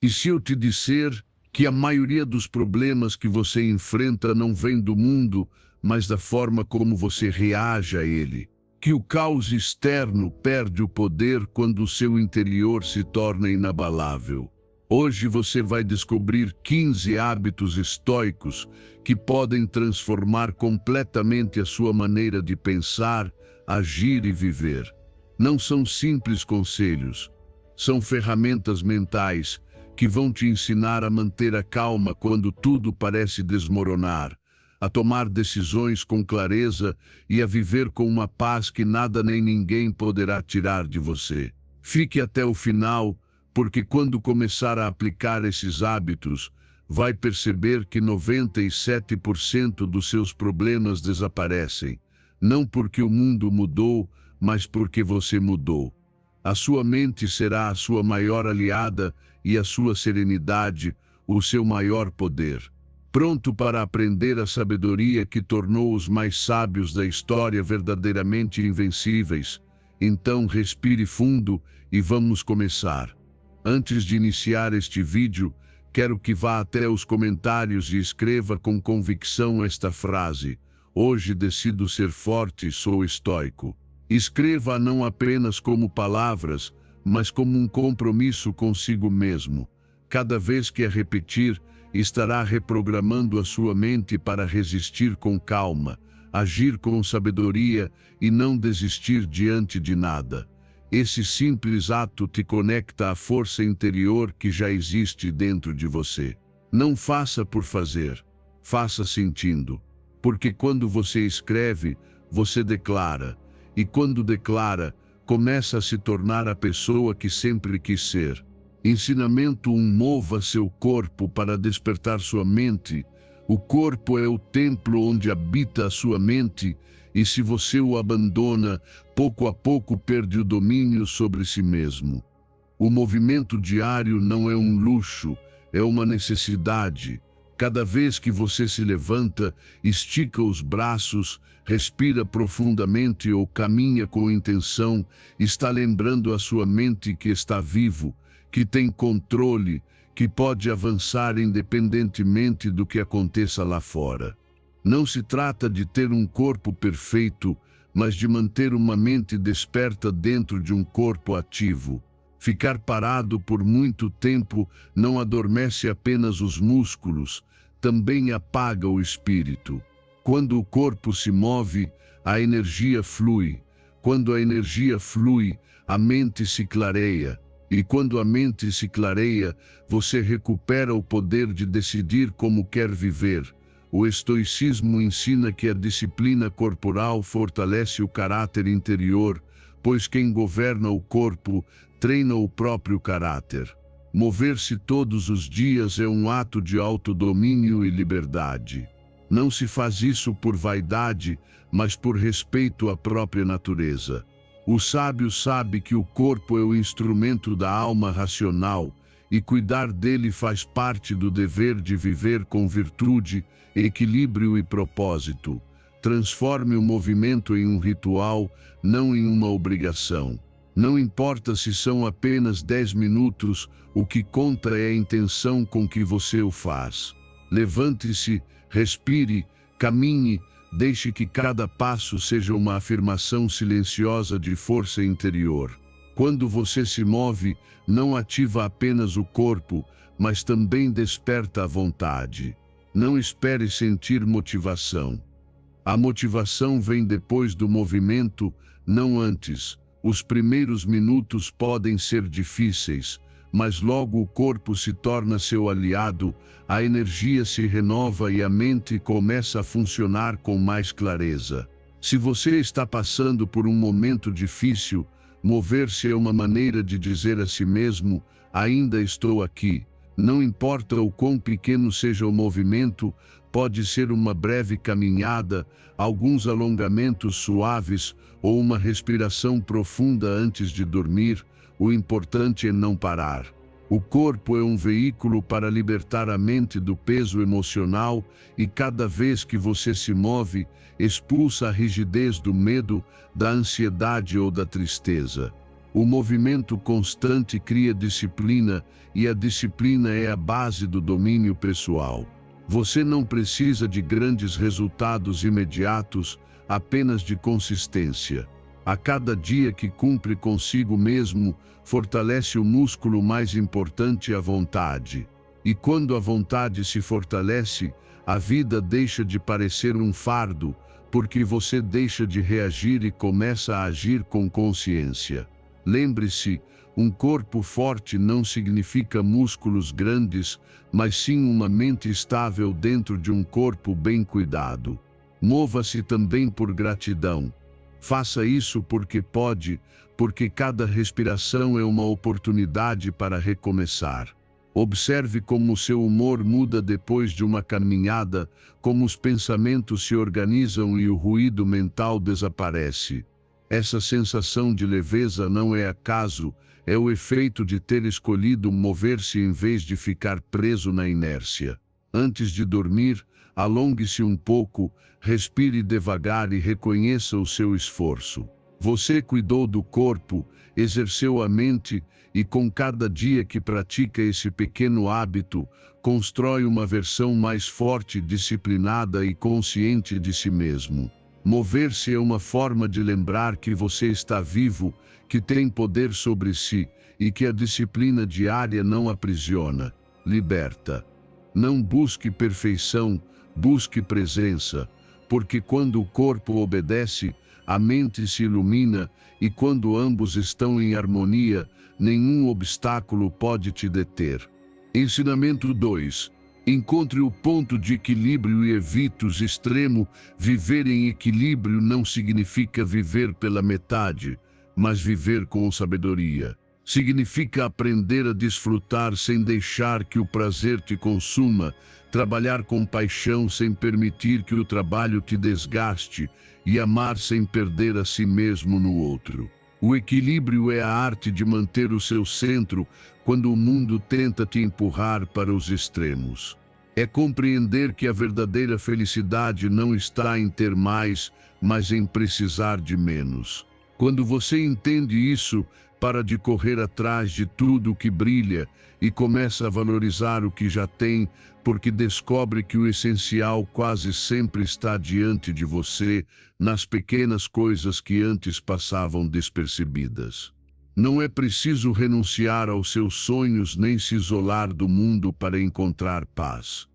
E se eu te disser que a maioria dos problemas que você enfrenta não vem do mundo, mas da forma como você reage a ele? Que o caos externo perde o poder quando o seu interior se torna inabalável. Hoje você vai descobrir 15 hábitos estoicos que podem transformar completamente a sua maneira de pensar, agir e viver. Não são simples conselhos, são ferramentas mentais que vão te ensinar a manter a calma quando tudo parece desmoronar, a tomar decisões com clareza e a viver com uma paz que nada nem ninguém poderá tirar de você. Fique até o final, porque quando começar a aplicar esses hábitos, vai perceber que 97% dos seus problemas desaparecem, não porque o mundo mudou, mas porque você mudou. A sua mente será a sua maior aliada e a sua serenidade, o seu maior poder. Pronto para aprender a sabedoria que tornou os mais sábios da história verdadeiramente invencíveis? Então respire fundo e vamos começar. Antes de iniciar este vídeo, quero que vá até os comentários e escreva com convicção esta frase: hoje decido ser forte e sou estoico. Escreva não apenas como palavras, mas como um compromisso consigo mesmo. Cada vez que a repetir, estará reprogramando a sua mente para resistir com calma, agir com sabedoria e não desistir diante de nada. Esse simples ato te conecta à força interior que já existe dentro de você. Não faça por fazer, faça sentindo. Porque quando você escreve, você declara. E quando declara, começa a se tornar a pessoa que sempre quis ser. Ensinamento 1: mova seu corpo para despertar sua mente. O corpo é o templo onde habita a sua mente, e se você o abandona, pouco a pouco perde o domínio sobre si mesmo. O movimento diário não é um luxo, é uma necessidade. Cada vez que você se levanta, estica os braços, respira profundamente ou caminha com intenção, está lembrando a sua mente que está vivo, que tem controle, que pode avançar independentemente do que aconteça lá fora. Não se trata de ter um corpo perfeito, mas de manter uma mente desperta dentro de um corpo ativo. Ficar parado por muito tempo não adormece apenas os músculos, também apaga o espírito. Quando o corpo se move, a energia flui. Quando a energia flui, a mente se clareia. E quando a mente se clareia, você recupera o poder de decidir como quer viver. O estoicismo ensina que a disciplina corporal fortalece o caráter interior, pois quem governa o corpo treina o próprio caráter. Mover-se todos os dias é um ato de autodomínio e liberdade. Não se faz isso por vaidade, mas por respeito à própria natureza. O sábio sabe que o corpo é o instrumento da alma racional, e cuidar dele faz parte do dever de viver com virtude, equilíbrio e propósito. Transforme o movimento em um ritual, não em uma obrigação. Não importa se são apenas 10 minutos, o que conta é a intenção com que você o faz. Levante-se, respire, caminhe, deixe que cada passo seja uma afirmação silenciosa de força interior. Quando você se move, não ativa apenas o corpo, mas também desperta a vontade. Não espere sentir motivação. A motivação vem depois do movimento, não antes. Os primeiros minutos podem ser difíceis, mas logo o corpo se torna seu aliado, a energia se renova e a mente começa a funcionar com mais clareza. Se você está passando por um momento difícil, mover-se é uma maneira de dizer a si mesmo: ainda estou aqui. Não importa o quão pequeno seja o movimento, pode ser uma breve caminhada, alguns alongamentos suaves ou uma respiração profunda antes de dormir. O importante é não parar. O corpo é um veículo para libertar a mente do peso emocional e cada vez que você se move, expulsa a rigidez do medo, da ansiedade ou da tristeza. O movimento constante cria disciplina e a disciplina é a base do domínio pessoal. Você não precisa de grandes resultados imediatos, apenas de consistência. A cada dia que cumpre consigo mesmo, fortalece o músculo mais importante, a vontade. E quando a vontade se fortalece, a vida deixa de parecer um fardo, porque você deixa de reagir e começa a agir com consciência. Lembre-se, um corpo forte não significa músculos grandes, mas sim uma mente estável dentro de um corpo bem cuidado. Mova-se também por gratidão. Faça isso porque pode, porque cada respiração é uma oportunidade para recomeçar. Observe como seu humor muda depois de uma caminhada, como os pensamentos se organizam e o ruído mental desaparece. Essa sensação de leveza não é acaso, é o efeito de ter escolhido mover-se em vez de ficar preso na inércia. Antes de dormir, alongue-se um pouco, respire devagar e reconheça o seu esforço. Você cuidou do corpo, exerceu a mente e com cada dia que pratica esse pequeno hábito, constrói uma versão mais forte, disciplinada e consciente de si mesmo. Mover-se é uma forma de lembrar que você está vivo, que tem poder sobre si e que a disciplina diária não aprisiona, liberta. Não busque perfeição, busque presença, porque quando o corpo obedece, a mente se ilumina e quando ambos estão em harmonia, nenhum obstáculo pode te deter. Ensinamento 2. Encontre o ponto de equilíbrio e evite os extremos. Viver em equilíbrio não significa viver pela metade, mas viver com sabedoria. Significa aprender a desfrutar sem deixar que o prazer te consuma, trabalhar com paixão sem permitir que o trabalho te desgaste e amar sem perder a si mesmo no outro. O equilíbrio é a arte de manter o seu centro quando o mundo tenta te empurrar para os extremos. É compreender que a verdadeira felicidade não está em ter mais, mas em precisar de menos. Quando você entende isso, para de correr atrás de tudo que brilha e começa a valorizar o que já tem, porque descobre que o essencial quase sempre está diante de você, nas pequenas coisas que antes passavam despercebidas. Não é preciso renunciar aos seus sonhos nem se isolar do mundo para encontrar paz.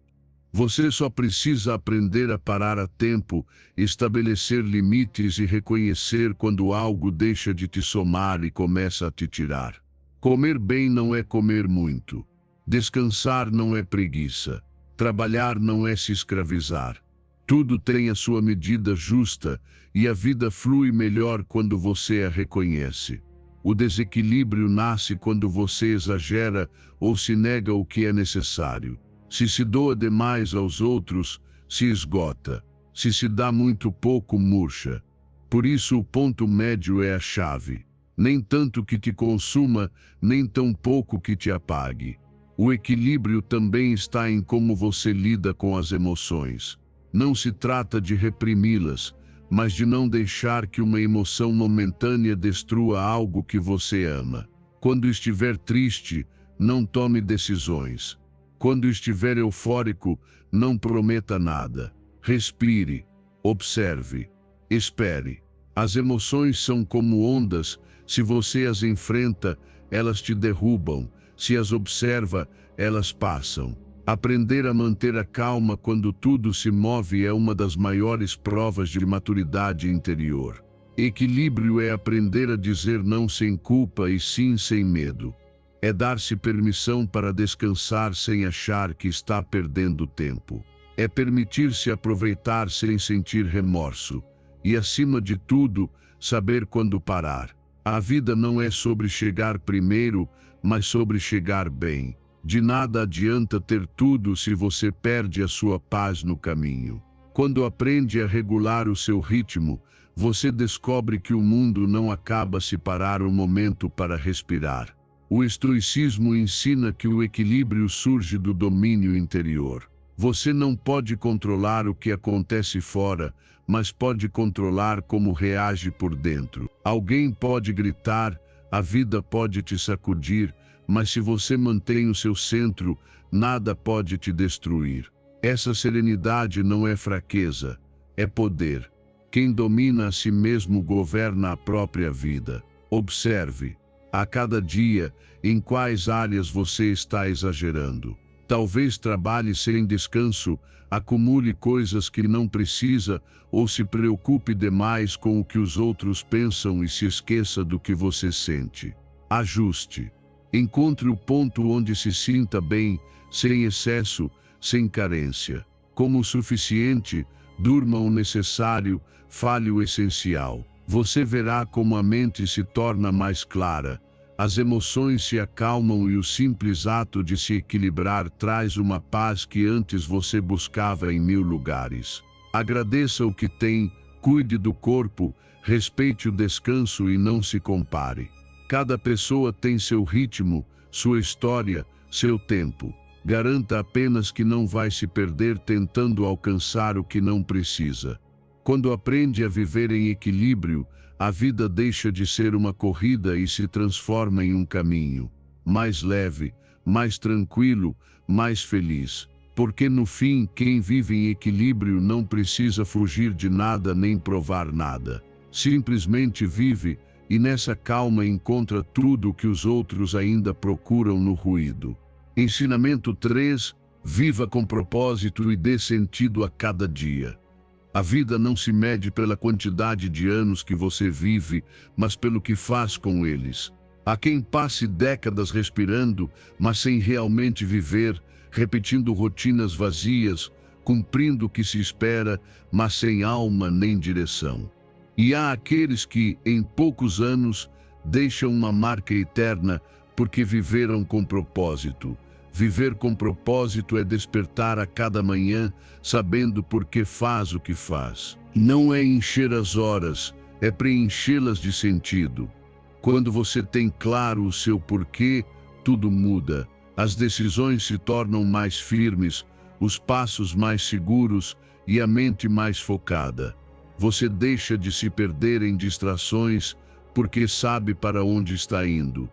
Você só precisa aprender a parar a tempo, estabelecer limites e reconhecer quando algo deixa de te somar e começa a te tirar. Comer bem não é comer muito. Descansar não é preguiça. Trabalhar não é se escravizar. Tudo tem a sua medida justa e a vida flui melhor quando você a reconhece. O desequilíbrio nasce quando você exagera ou se nega o que é necessário. Se doa demais aos outros, se esgota. Se dá muito pouco, murcha. Por isso o ponto médio é a chave. Nem tanto que te consuma, nem tão pouco que te apague. O equilíbrio também está em como você lida com as emoções. Não se trata de reprimi-las, mas de não deixar que uma emoção momentânea destrua algo que você ama. Quando estiver triste, não tome decisões. Quando estiver eufórico, não prometa nada. Respire, observe, espere. As emoções são como ondas, se você as enfrenta, elas te derrubam, se as observa, elas passam. Aprender a manter a calma quando tudo se move é uma das maiores provas de maturidade interior. Equilíbrio é aprender a dizer não sem culpa e sim sem medo. É dar-se permissão para descansar sem achar que está perdendo tempo. É permitir-se aproveitar sem sentir remorso. E, acima de tudo, saber quando parar. A vida não é sobre chegar primeiro, mas sobre chegar bem. De nada adianta ter tudo se você perde a sua paz no caminho. Quando aprende a regular o seu ritmo, você descobre que o mundo não acaba se parar um momento para respirar. O estoicismo ensina que o equilíbrio surge do domínio interior. Você não pode controlar o que acontece fora, mas pode controlar como reage por dentro. Alguém pode gritar, A vida pode te sacudir, mas se você mantém o seu centro, nada pode te destruir. Essa serenidade não é fraqueza, é poder. Quem domina a si mesmo governa a própria vida. Observe, a cada dia, em quais áreas você está exagerando. Talvez trabalhe sem descanso, acumule coisas que não precisa ou se preocupe demais com o que os outros pensam e se esqueça do que você sente. Ajuste. Encontre o ponto onde se sinta bem, sem excesso, sem carência. Como o suficiente, durma o necessário, fale o essencial. Você verá como a mente se torna mais clara, as emoções se acalmam e o simples ato de se equilibrar traz uma paz que antes você buscava em 1000 lugares. Agradeça o que tem, cuide do corpo, respeite o descanso e não se compare. Cada pessoa tem seu ritmo, sua história, seu tempo. Garanta apenas que não vai se perder tentando alcançar o que não precisa. Quando aprende a viver em equilíbrio, a vida deixa de ser uma corrida e se transforma em um caminho mais leve, mais tranquilo, mais feliz. Porque no fim, quem vive em equilíbrio não precisa fugir de nada nem provar nada. Simplesmente vive e nessa calma encontra tudo o que os outros ainda procuram no ruído. Ensinamento 3. Viva com propósito e dê sentido a cada dia. A vida não se mede pela quantidade de anos que você vive, mas pelo que faz com eles. Há quem passe décadas respirando, mas sem realmente viver, repetindo rotinas vazias, cumprindo o que se espera, mas sem alma nem direção. E há aqueles que, em poucos anos, deixam uma marca eterna porque viveram com propósito. Viver com propósito é despertar a cada manhã, sabendo por que faz o que faz. Não é encher as horas, é preenchê-las de sentido. Quando você tem claro o seu porquê, tudo muda. As decisões se tornam mais firmes, os passos mais seguros e a mente mais focada. Você deixa de se perder em distrações, porque sabe para onde está indo.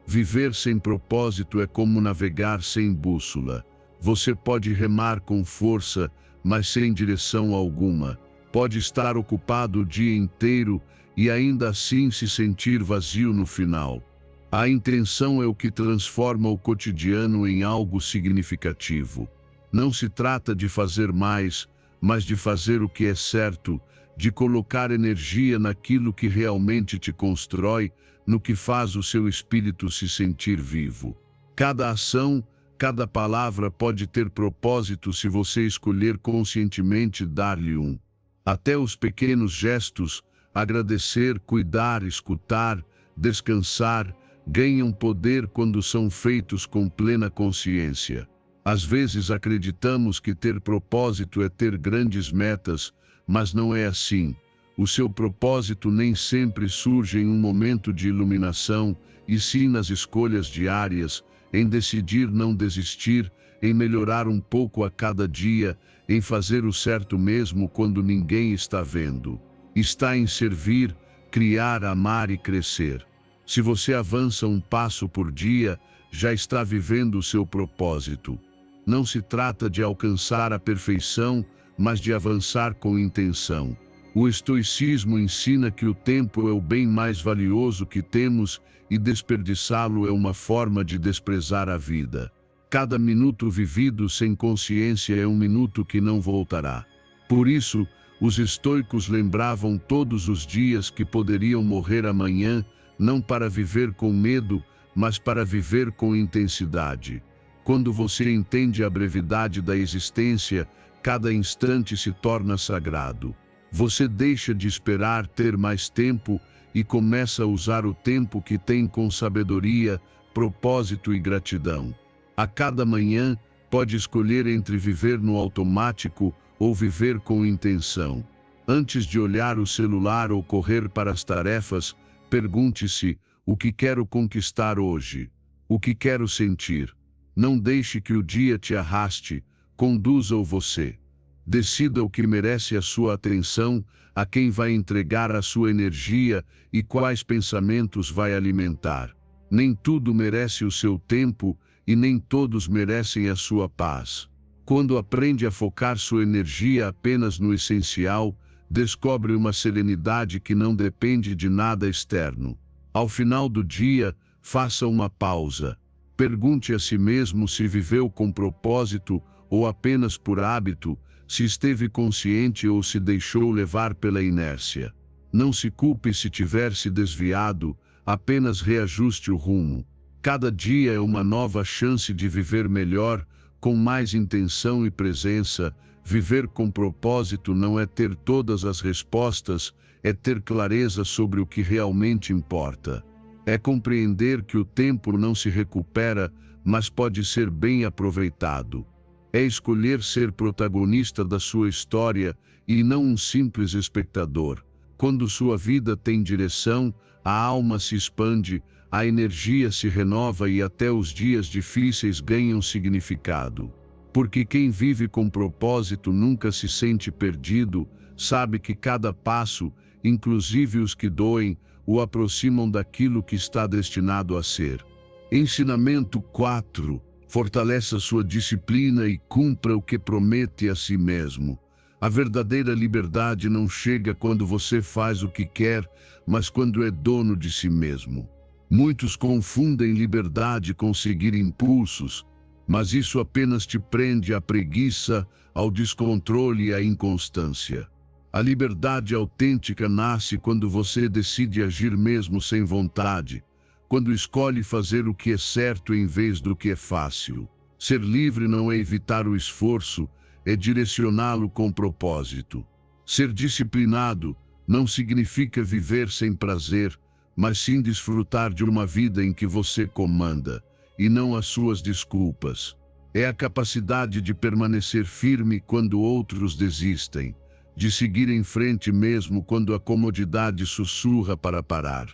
Viver sem propósito é como navegar sem bússola. Você pode remar com força, mas sem direção alguma. Pode estar ocupado o dia inteiro e ainda assim se sentir vazio no final. A intenção é o que transforma o cotidiano em algo significativo. Não se trata de fazer mais, mas de fazer o que é certo, de colocar energia naquilo que realmente te constrói, no que faz o seu espírito se sentir vivo. Cada ação, cada palavra pode ter propósito se você escolher conscientemente dar-lhe um. Até os pequenos gestos, agradecer, cuidar, escutar, descansar, ganham poder quando são feitos com plena consciência. Às vezes acreditamos que ter propósito é ter grandes metas, mas não é assim. O seu propósito nem sempre surge em um momento de iluminação, e sim nas escolhas diárias, em decidir não desistir, em melhorar um pouco a cada dia, em fazer o certo mesmo quando ninguém está vendo. Está em servir, criar, amar e crescer. Se você avança um passo por dia, já está vivendo o seu propósito. Não se trata de alcançar a perfeição, mas de avançar com intenção. O estoicismo ensina que o tempo é o bem mais valioso que temos e desperdiçá-lo é uma forma de desprezar a vida. Cada minuto vivido sem consciência é um minuto que não voltará. Por isso, os estoicos lembravam todos os dias que poderiam morrer amanhã, não para viver com medo, mas para viver com intensidade. Quando você entende a brevidade da existência, cada instante se torna sagrado. Você deixa de esperar ter mais tempo e começa a usar o tempo que tem com sabedoria, propósito e gratidão. A cada manhã, pode escolher entre viver no automático ou viver com intenção. Antes de olhar o celular ou correr para as tarefas, pergunte-se: o que quero conquistar hoje? O que quero sentir? Não deixe que o dia te arraste, conduza-o você. Decida o que merece a sua atenção, a quem vai entregar a sua energia e quais pensamentos vai alimentar. Nem tudo merece o seu tempo e nem todos merecem a sua paz. Quando aprende a focar sua energia apenas no essencial, descobre uma serenidade que não depende de nada externo. Ao final do dia, faça uma pausa. Pergunte a si mesmo se viveu com propósito ou apenas por hábito, se esteve consciente ou se deixou levar pela inércia. Não se culpe se tiver se desviado, apenas reajuste o rumo. Cada dia é uma nova chance de viver melhor, com mais intenção e presença. Viver com propósito não é ter todas as respostas, é ter clareza sobre o que realmente importa. É compreender que o tempo não se recupera, mas pode ser bem aproveitado. É escolher ser protagonista da sua história e não um simples espectador. Quando sua vida tem direção, a alma se expande, a energia se renova e até os dias difíceis ganham significado. Porque quem vive com propósito nunca se sente perdido, sabe que cada passo, inclusive os que doem, o aproximam daquilo que está destinado a ser. Ensinamento 4. Fortaleça sua disciplina e cumpra o que promete a si mesmo. A verdadeira liberdade não chega quando você faz o que quer, mas quando é dono de si mesmo. Muitos confundem liberdade com seguir impulsos, mas isso apenas te prende à preguiça, ao descontrole e à inconstância. A liberdade autêntica nasce quando você decide agir mesmo sem vontade, quando escolhe fazer o que é certo em vez do que é fácil. Ser livre não é evitar o esforço, é direcioná-lo com propósito. Ser disciplinado não significa viver sem prazer, mas sim desfrutar de uma vida em que você comanda, e não as suas desculpas. É a capacidade de permanecer firme quando outros desistem, de seguir em frente mesmo quando a comodidade sussurra para parar.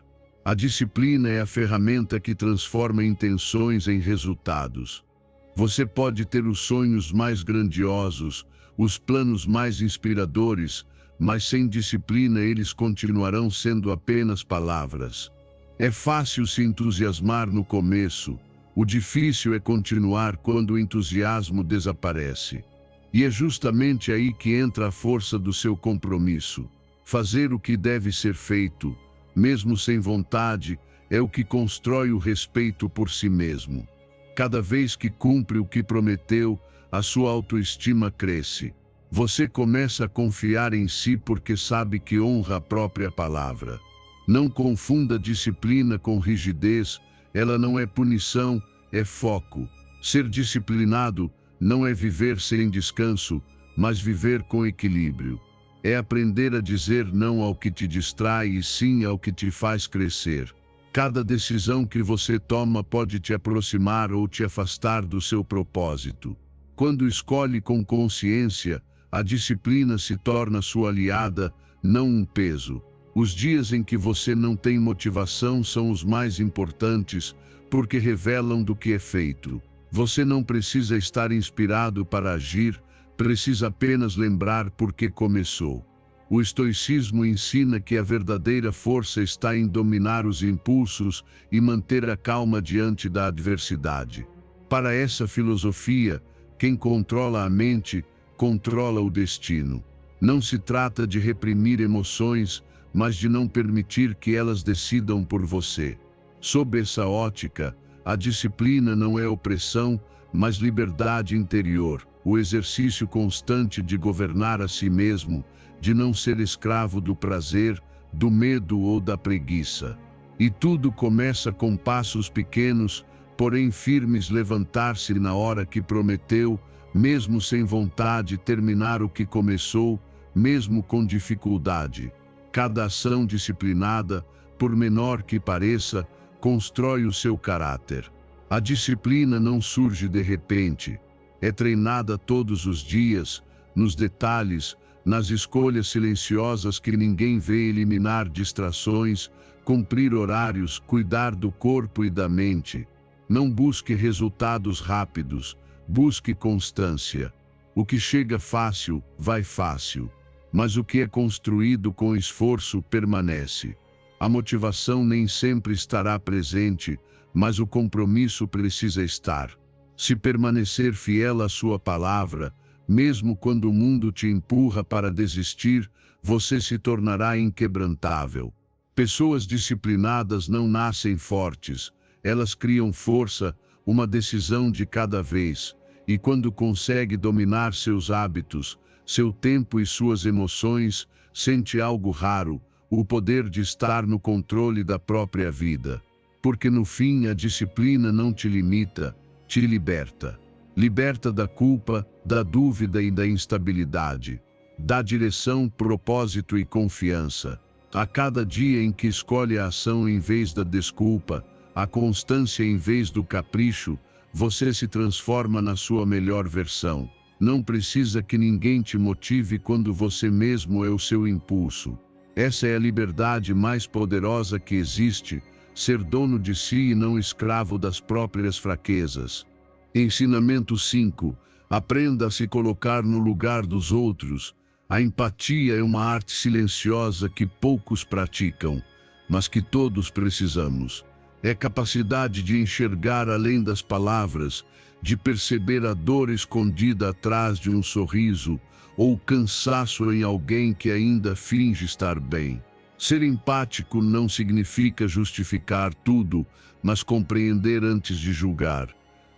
A disciplina é a ferramenta que transforma intenções em resultados. Você pode ter os sonhos mais grandiosos, os planos mais inspiradores, mas sem disciplina eles continuarão sendo apenas palavras. É fácil se entusiasmar no começo, o difícil é continuar quando o entusiasmo desaparece. E é justamente aí que entra a força do seu compromisso. Fazer o que deve ser feito, mesmo sem vontade, é o que constrói o respeito por si mesmo. Cada vez que cumpre o que prometeu, a sua autoestima cresce. Você começa a confiar em si porque sabe que honra a própria palavra. Não confunda disciplina com rigidez, ela não é punição, é foco. Ser disciplinado não é viver sem descanso, mas viver com equilíbrio. É aprender a dizer não ao que te distrai e sim ao que te faz crescer. Cada decisão que você toma pode te aproximar ou te afastar do seu propósito. Quando escolhe com consciência, a disciplina se torna sua aliada, não um peso. Os dias em que você não tem motivação são os mais importantes, porque revelam do que é feito. Você não precisa estar inspirado para agir, precisa apenas lembrar por que começou. O estoicismo ensina que a verdadeira força está em dominar os impulsos e manter a calma diante da adversidade. Para essa filosofia, quem controla a mente, controla o destino. Não se trata de reprimir emoções, mas de não permitir que elas decidam por você. Sob essa ótica, a disciplina não é opressão, mas liberdade interior, o exercício constante de governar a si mesmo, de não ser escravo do prazer, do medo ou da preguiça. E tudo começa com passos pequenos, porém firmes, levantar-se na hora que prometeu, mesmo sem vontade, terminar o que começou, mesmo com dificuldade. Cada ação disciplinada, por menor que pareça, constrói o seu caráter. A disciplina não surge de repente. É treinada todos os dias, nos detalhes, nas escolhas silenciosas que ninguém vê, eliminar distrações, cumprir horários, cuidar do corpo e da mente. Não busque resultados rápidos, busque constância. O que chega fácil, vai fácil. Mas o que é construído com esforço permanece. A motivação nem sempre estará presente, mas o compromisso precisa estar. Se permanecer fiel à sua palavra, mesmo quando o mundo te empurra para desistir, você se tornará inquebrantável. Pessoas disciplinadas não nascem fortes, elas criam força, uma decisão de cada vez, e quando consegue dominar seus hábitos, seu tempo e suas emoções, sente algo raro, o poder de estar no controle da própria vida. Porque no fim a disciplina não te limita, te liberta. Liberta da culpa, da dúvida e da instabilidade. Dá direção, propósito e confiança. A cada dia em que escolhe a ação em vez da desculpa, a constância em vez do capricho, você se transforma na sua melhor versão. Não precisa que ninguém te motive quando você mesmo é o seu impulso. Essa é a liberdade mais poderosa que existe, ser dono de si e não escravo das próprias fraquezas. Ensinamento 5. Aprenda a se colocar no lugar dos outros. A empatia é uma arte silenciosa que poucos praticam, mas que todos precisamos. É capacidade de enxergar além das palavras, de perceber a dor escondida atrás de um sorriso, ou o cansaço em alguém que ainda finge estar bem. Ser empático não significa justificar tudo, mas compreender antes de julgar.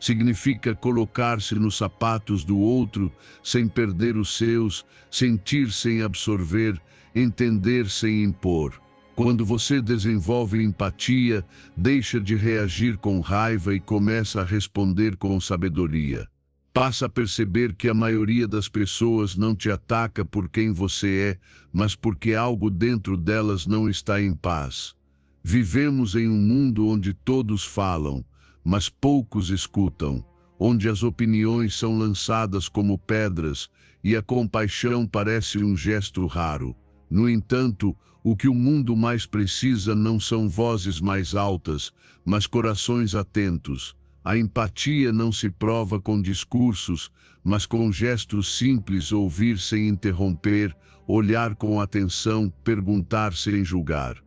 Significa colocar-se nos sapatos do outro, sem perder os seus, sentir sem absorver, entender sem impor. Quando você desenvolve empatia, deixa de reagir com raiva e começa a responder com sabedoria. Passa a perceber que a maioria das pessoas não te ataca por quem você é, mas porque algo dentro delas não está em paz. Vivemos em um mundo onde todos falam, mas poucos escutam, onde as opiniões são lançadas como pedras e a compaixão parece um gesto raro. No entanto, o que o mundo mais precisa não são vozes mais altas, mas corações atentos. A empatia não se prova com discursos, mas com gestos simples: ouvir sem interromper, olhar com atenção, perguntar sem julgar.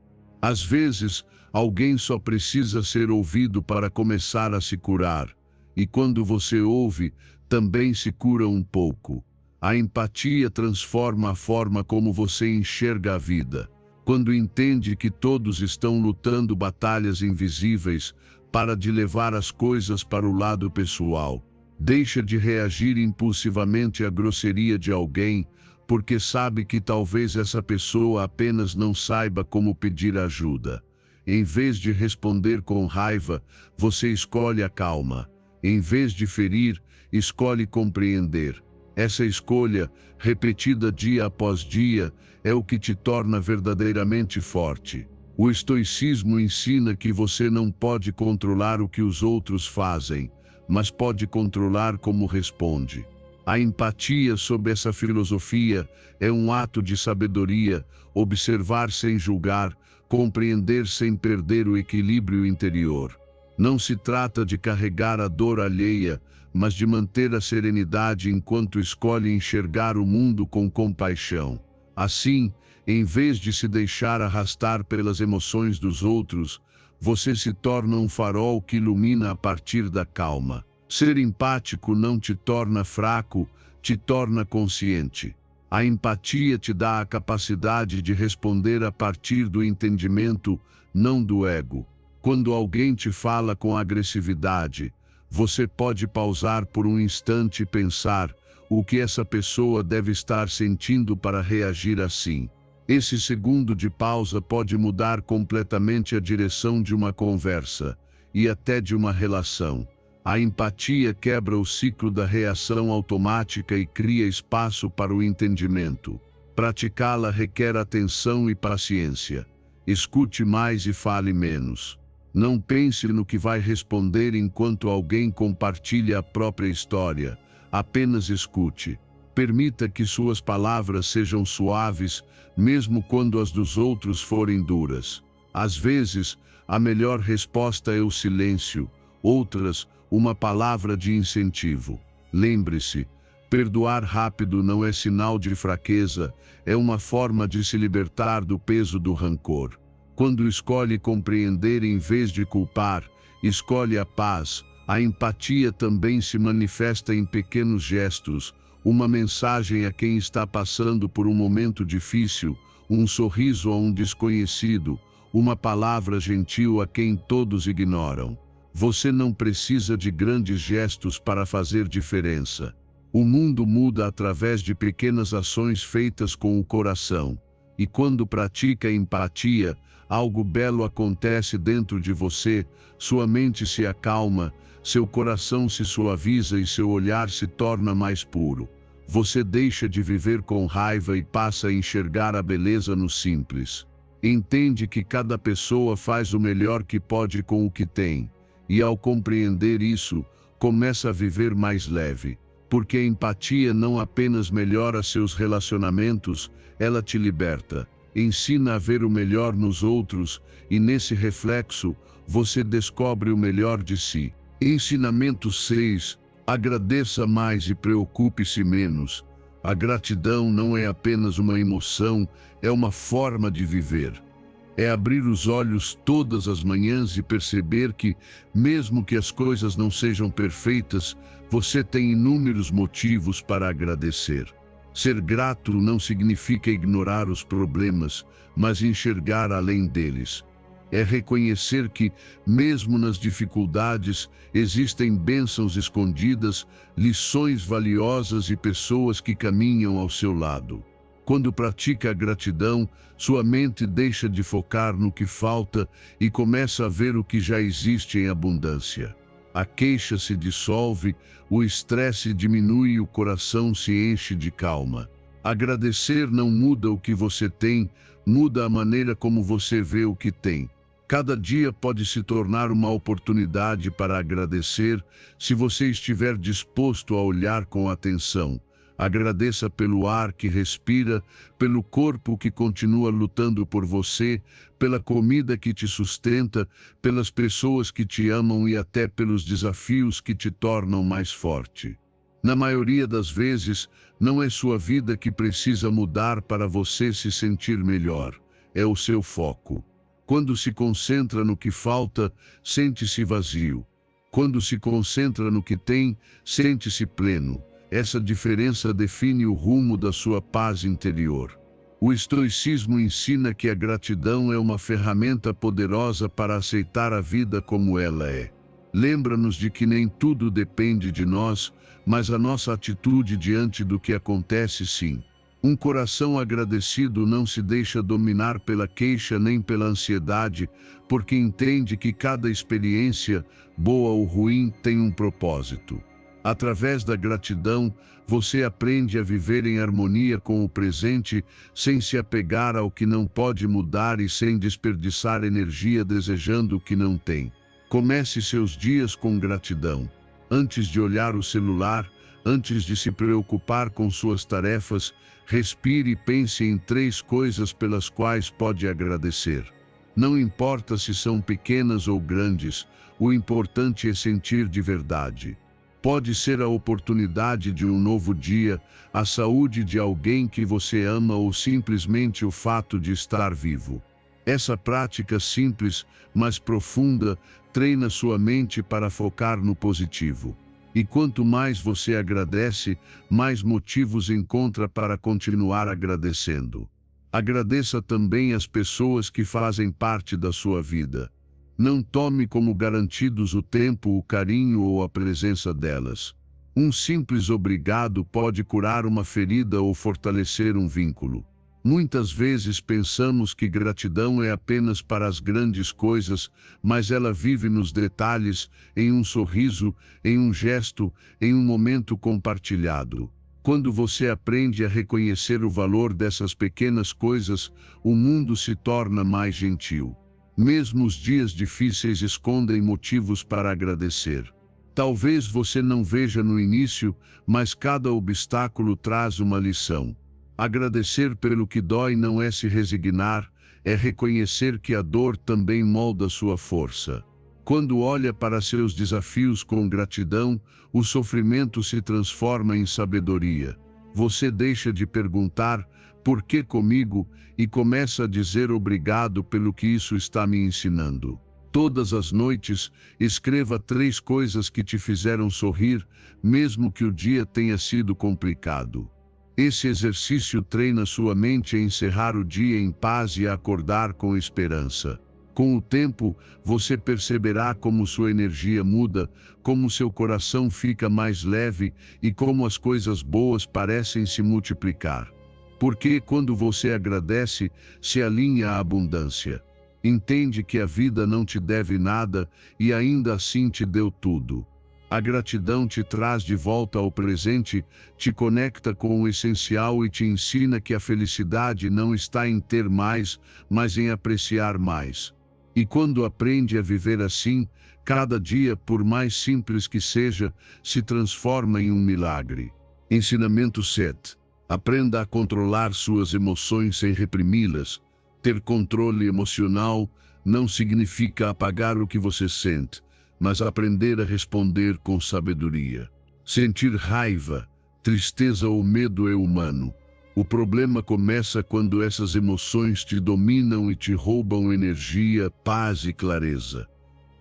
Às vezes, alguém só precisa ser ouvido para começar a se curar, e quando você ouve, também se cura um pouco. A empatia transforma a forma como você enxerga a vida. Quando entende que todos estão lutando batalhas invisíveis, para de levar as coisas para o lado pessoal. Deixa de reagir impulsivamente à grosseria de alguém, porque sabe que talvez essa pessoa apenas não saiba como pedir ajuda. Em vez de responder com raiva, você escolhe a calma. Em vez de ferir, escolhe compreender. Essa escolha, repetida dia após dia, é o que te torna verdadeiramente forte. O estoicismo ensina que você não pode controlar o que os outros fazem, mas pode controlar como responde. A empatia, sob essa filosofia, é um ato de sabedoria, observar sem julgar, compreender sem perder o equilíbrio interior. Não se trata de carregar a dor alheia, mas de manter a serenidade enquanto escolhe enxergar o mundo com compaixão. Assim, em vez de se deixar arrastar pelas emoções dos outros, você se torna um farol que ilumina a partir da calma. Ser empático não te torna fraco, te torna consciente. A empatia te dá a capacidade de responder a partir do entendimento, não do ego. Quando alguém te fala com agressividade, você pode pausar por um instante e pensar o que essa pessoa deve estar sentindo para reagir assim. Esse segundo de pausa pode mudar completamente a direção de uma conversa e até de uma relação. A empatia quebra o ciclo da reação automática e cria espaço para o entendimento. Praticá-la requer atenção e paciência. Escute mais e fale menos. Não pense no que vai responder enquanto alguém compartilha a própria história. Apenas escute. Permita que suas palavras sejam suaves, mesmo quando as dos outros forem duras. Às vezes, a melhor resposta é o silêncio. Outras, uma palavra de incentivo. Lembre-se, Perdoar rápido não é sinal de fraqueza, é uma forma de se libertar do peso do rancor. Quando escolhe compreender em vez de culpar, escolhe a paz. A empatia também se manifesta em pequenos gestos, uma mensagem a quem está passando por um momento difícil, um sorriso a um desconhecido, uma palavra gentil a quem todos ignoram. Você não precisa de grandes gestos para fazer diferença. O mundo muda através de pequenas ações feitas com o coração. E quando pratica empatia, algo belo acontece dentro de você, sua mente se acalma, seu coração se suaviza e seu olhar se torna mais puro. Você deixa de viver com raiva e passa a enxergar a beleza no simples. Entende que cada pessoa faz o melhor que pode com o que tem. E ao compreender isso, começa a viver mais leve. Porque a empatia não apenas melhora seus relacionamentos, ela te liberta, ensina a ver o melhor nos outros, e nesse reflexo, você descobre o melhor de si. Ensinamento 6. Agradeça mais e preocupe-se menos. A gratidão não é apenas uma emoção, é uma forma de viver. É abrir os olhos todas as manhãs e perceber que, mesmo que as coisas não sejam perfeitas, você tem inúmeros motivos para agradecer. Ser grato não significa ignorar os problemas, mas enxergar além deles. É reconhecer que, mesmo nas dificuldades, existem bênçãos escondidas, lições valiosas e pessoas que caminham ao seu lado. Quando pratica a gratidão, sua mente deixa de focar no que falta e começa a ver o que já existe em abundância. A queixa se dissolve, o estresse diminui e o coração se enche de calma. Agradecer não muda o que você tem, muda a maneira como você vê o que tem. Cada dia pode se tornar uma oportunidade para agradecer se você estiver disposto a olhar com atenção. Agradeça pelo ar que respira, pelo corpo que continua lutando por você, pela comida que te sustenta, pelas pessoas que te amam e até pelos desafios que te tornam mais forte. Na maioria das vezes, não é sua vida que precisa mudar para você se sentir melhor, é o seu foco. Quando se concentra no que falta, sente-se vazio. Quando se concentra no que tem, sente-se pleno. Essa diferença define o rumo da sua paz interior. O estoicismo ensina que a gratidão é uma ferramenta poderosa para aceitar a vida como ela é. Lembra-nos de que nem tudo depende de nós, mas a nossa atitude diante do que acontece sim. Um coração agradecido não se deixa dominar pela queixa nem pela ansiedade, porque entende que cada experiência, boa ou ruim, tem um propósito. Através da gratidão, você aprende a viver em harmonia com o presente, sem se apegar ao que não pode mudar e sem desperdiçar energia desejando o que não tem. Comece seus dias com gratidão. Antes de olhar o celular, antes de se preocupar com suas tarefas, respire e pense em 3 coisas pelas quais pode agradecer. Não importa se são pequenas ou grandes, o importante é sentir de verdade. Pode ser a oportunidade de um novo dia, a saúde de alguém que você ama ou simplesmente o fato de estar vivo. Essa prática simples, mas profunda, treina sua mente para focar no positivo. E quanto mais você agradece, mais motivos encontra para continuar agradecendo. Agradeça também as pessoas que fazem parte da sua vida. Não tome como garantidos o tempo, o carinho ou a presença delas. Um simples obrigado pode curar uma ferida ou fortalecer um vínculo. Muitas vezes pensamos que gratidão é apenas para as grandes coisas, mas ela vive nos detalhes, em um sorriso, em um gesto, em um momento compartilhado. Quando você aprende a reconhecer o valor dessas pequenas coisas, o mundo se torna mais gentil. Mesmo os dias difíceis escondem motivos para agradecer. Talvez você não veja no início, mas cada obstáculo traz uma lição. Agradecer pelo que dói não é se resignar, é reconhecer que a dor também molda sua força. Quando olha para seus desafios com gratidão, o sofrimento se transforma em sabedoria. Você deixa de perguntar "por que comigo?" e começa a dizer obrigado pelo que isso está me ensinando. Todas as noites, escreva 3 coisas que te fizeram sorrir, mesmo que o dia tenha sido complicado. Esse exercício treina sua mente a encerrar o dia em paz e a acordar com esperança. Com o tempo, você perceberá como sua energia muda, como seu coração fica mais leve e como as coisas boas parecem se multiplicar. Porque quando você agradece, se alinha à abundância. Entende que a vida não te deve nada e ainda assim te deu tudo. A gratidão te traz de volta ao presente, te conecta com o essencial e te ensina que a felicidade não está em ter mais, mas em apreciar mais. E quando aprende a viver assim, cada dia, por mais simples que seja, se transforma em um milagre. Ensinamento 7. Aprenda a controlar suas emoções sem reprimi-las. Ter controle emocional não significa apagar o que você sente, mas aprender a responder com sabedoria. Sentir raiva, tristeza ou medo é humano. O problema começa quando essas emoções te dominam e te roubam energia, paz e clareza.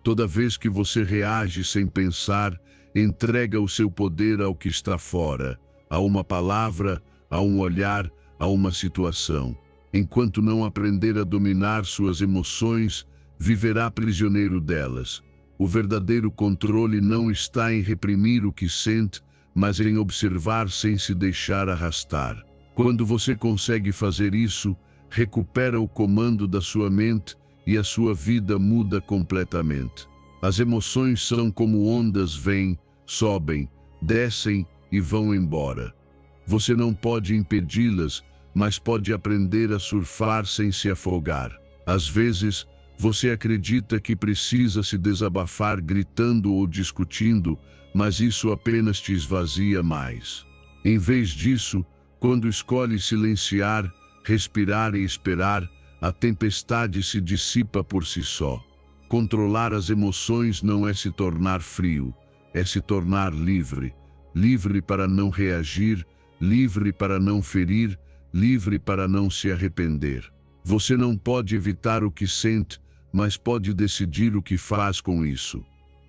Toda vez que você reage sem pensar, entrega o seu poder ao que está fora, a uma palavra, a um olhar, a uma situação. Enquanto não aprender a dominar suas emoções, viverá prisioneiro delas. O verdadeiro controle não está em reprimir o que sente, mas em observar sem se deixar arrastar. Quando você consegue fazer isso, recupera o comando da sua mente e a sua vida muda completamente. As emoções são como ondas, vêm, sobem, descem e vão embora. Você não pode impedi-las, mas pode aprender a surfar sem se afogar. Às vezes, você acredita que precisa se desabafar gritando ou discutindo, mas isso apenas te esvazia mais. Em vez disso, quando escolhe silenciar, respirar e esperar, a tempestade se dissipa por si só. Controlar as emoções não é se tornar frio, é se tornar livre. Livre para não reagir, livre para não ferir, livre para não se arrepender. Você não pode evitar o que sente, mas pode decidir o que faz com isso.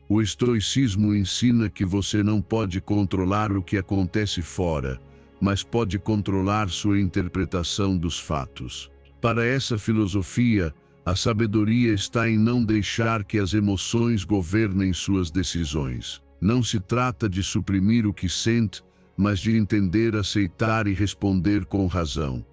O estoicismo ensina que você não pode controlar o que acontece fora, mas pode controlar sua interpretação dos fatos. Para essa filosofia, a sabedoria está em não deixar que as emoções governem suas decisões. Não se trata de suprimir o que sente, mas de entender, aceitar e responder com razão.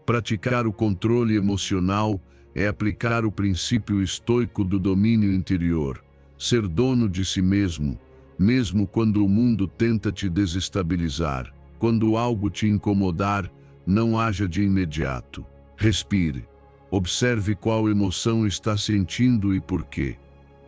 Praticar o controle emocional é aplicar o princípio estoico do domínio interior, ser dono de si mesmo, mesmo quando o mundo tenta te desestabilizar. Quando algo te incomodar, não haja de imediato. Respire. Observe qual emoção está sentindo e por quê.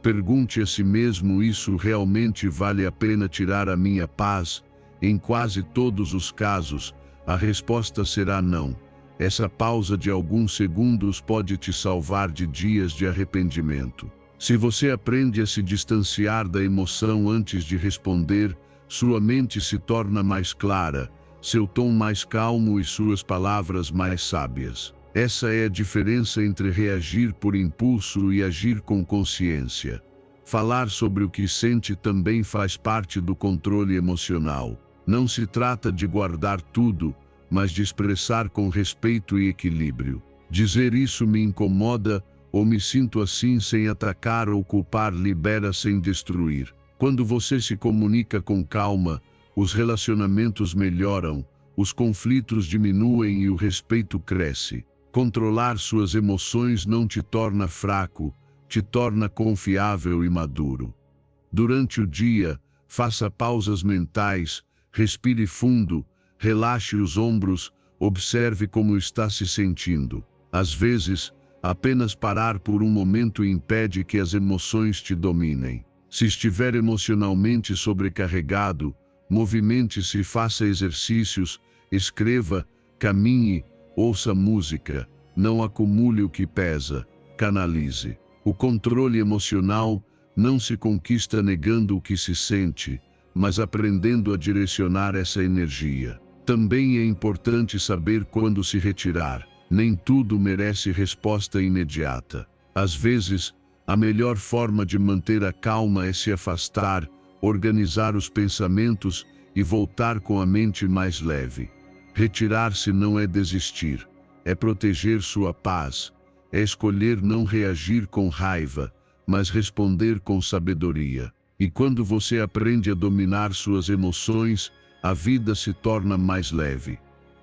Pergunte a si mesmo: isso realmente vale a pena tirar a minha paz? Em quase todos os casos, a resposta será não. Essa pausa de alguns segundos pode te salvar de dias de arrependimento. Se você aprende a se distanciar da emoção antes de responder, sua mente se torna mais clara, seu tom mais calmo e suas palavras mais sábias. Essa é a diferença entre reagir por impulso e agir com consciência. Falar sobre o que sente também faz parte do controle emocional. Não se trata de guardar tudo, mas de expressar com respeito e equilíbrio. Dizer "isso me incomoda" ou "me sinto assim" sem atacar ou culpar libera sem destruir. Quando você se comunica com calma, os relacionamentos melhoram, os conflitos diminuem e o respeito cresce. Controlar suas emoções não te torna fraco, te torna confiável e maduro. Durante o dia, faça pausas mentais, respire fundo, relaxe os ombros, observe como está se sentindo. Às vezes, apenas parar por um momento impede que as emoções te dominem. Se estiver emocionalmente sobrecarregado, movimente-se e faça exercícios, escreva, caminhe, ouça música, não acumule o que pesa, canalize. O controle emocional não se conquista negando o que se sente, mas aprendendo a direcionar essa energia. Também é importante saber quando se retirar. Nem tudo merece resposta imediata. Às vezes, a melhor forma de manter a calma é se afastar, organizar os pensamentos e voltar com a mente mais leve. Retirar-se não é desistir, é proteger sua paz, é escolher não reagir com raiva, mas responder com sabedoria. E quando você aprende a dominar suas emoções, a vida se torna mais leve.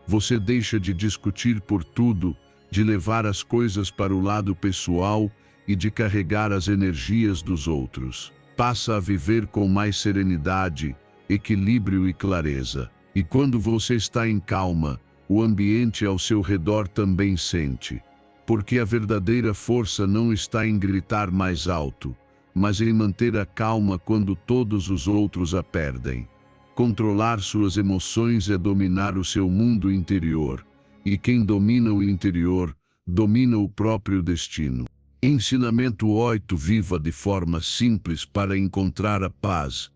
Você deixa de discutir por tudo, de levar as coisas para o lado pessoal e de carregar as energias dos outros. Passa a viver com mais serenidade, equilíbrio e clareza. E quando você está em calma, o ambiente ao seu redor também sente. Porque a verdadeira força não está em gritar mais alto, mas em manter a calma quando todos os outros a perdem. Controlar suas emoções é dominar o seu mundo interior, e quem domina o interior, domina o próprio destino. Ensinamento 8: viva de forma simples para encontrar a paz.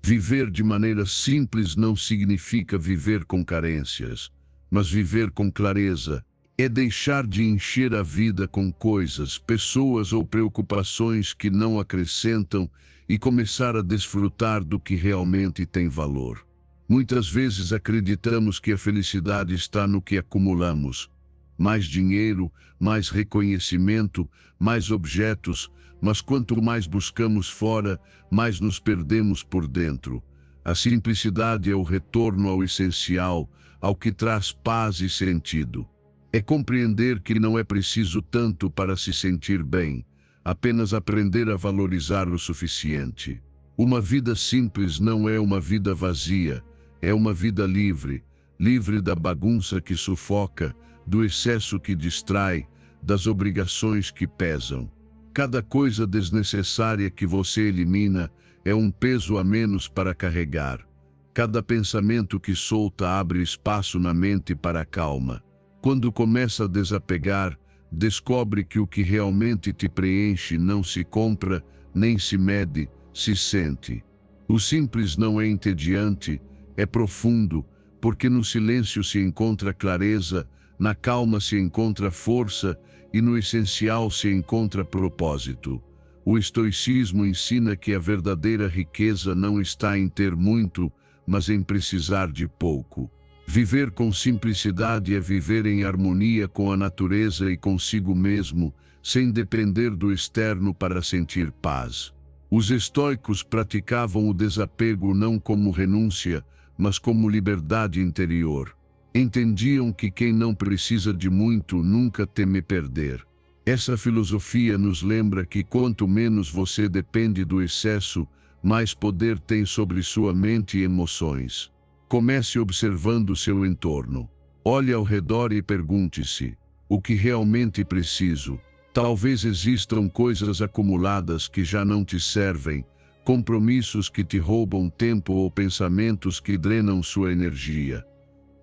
Viver de maneira simples não significa viver com carências, mas viver com clareza. É deixar de encher a vida com coisas, pessoas ou preocupações que não acrescentam e começar a desfrutar do que realmente tem valor. Muitas vezes acreditamos que a felicidade está no que acumulamos. Mais dinheiro, mais reconhecimento, mais objetos, mas quanto mais buscamos fora, mais nos perdemos por dentro. A simplicidade é o retorno ao essencial, ao que traz paz e sentido. É compreender que não é preciso tanto para se sentir bem, apenas aprender a valorizar o suficiente. Uma vida simples não é uma vida vazia, é uma vida livre, livre da bagunça que sufoca, do excesso que distrai, das obrigações que pesam. Cada coisa desnecessária que você elimina é um peso a menos para carregar. Cada pensamento que solta abre espaço na mente para a calma. Quando começa a desapegar, descobre que o que realmente te preenche não se compra, nem se mede, se sente. O simples não é entediante, é profundo, porque no silêncio se encontra clareza, na calma se encontra força e no essencial se encontra propósito. O estoicismo ensina que a verdadeira riqueza não está em ter muito, mas em precisar de pouco. Viver com simplicidade é viver em harmonia com a natureza e consigo mesmo, sem depender do externo para sentir paz. Os estoicos praticavam o desapego não como renúncia, mas como liberdade interior. Entendiam que quem não precisa de muito nunca teme perder. Essa filosofia nos lembra que quanto menos você depende do excesso, mais poder tem sobre sua mente e emoções. Comece observando seu entorno. Olhe ao redor e pergunte-se: o que realmente preciso? Talvez existam coisas acumuladas que já não te servem, compromissos que te roubam tempo ou pensamentos que drenam sua energia.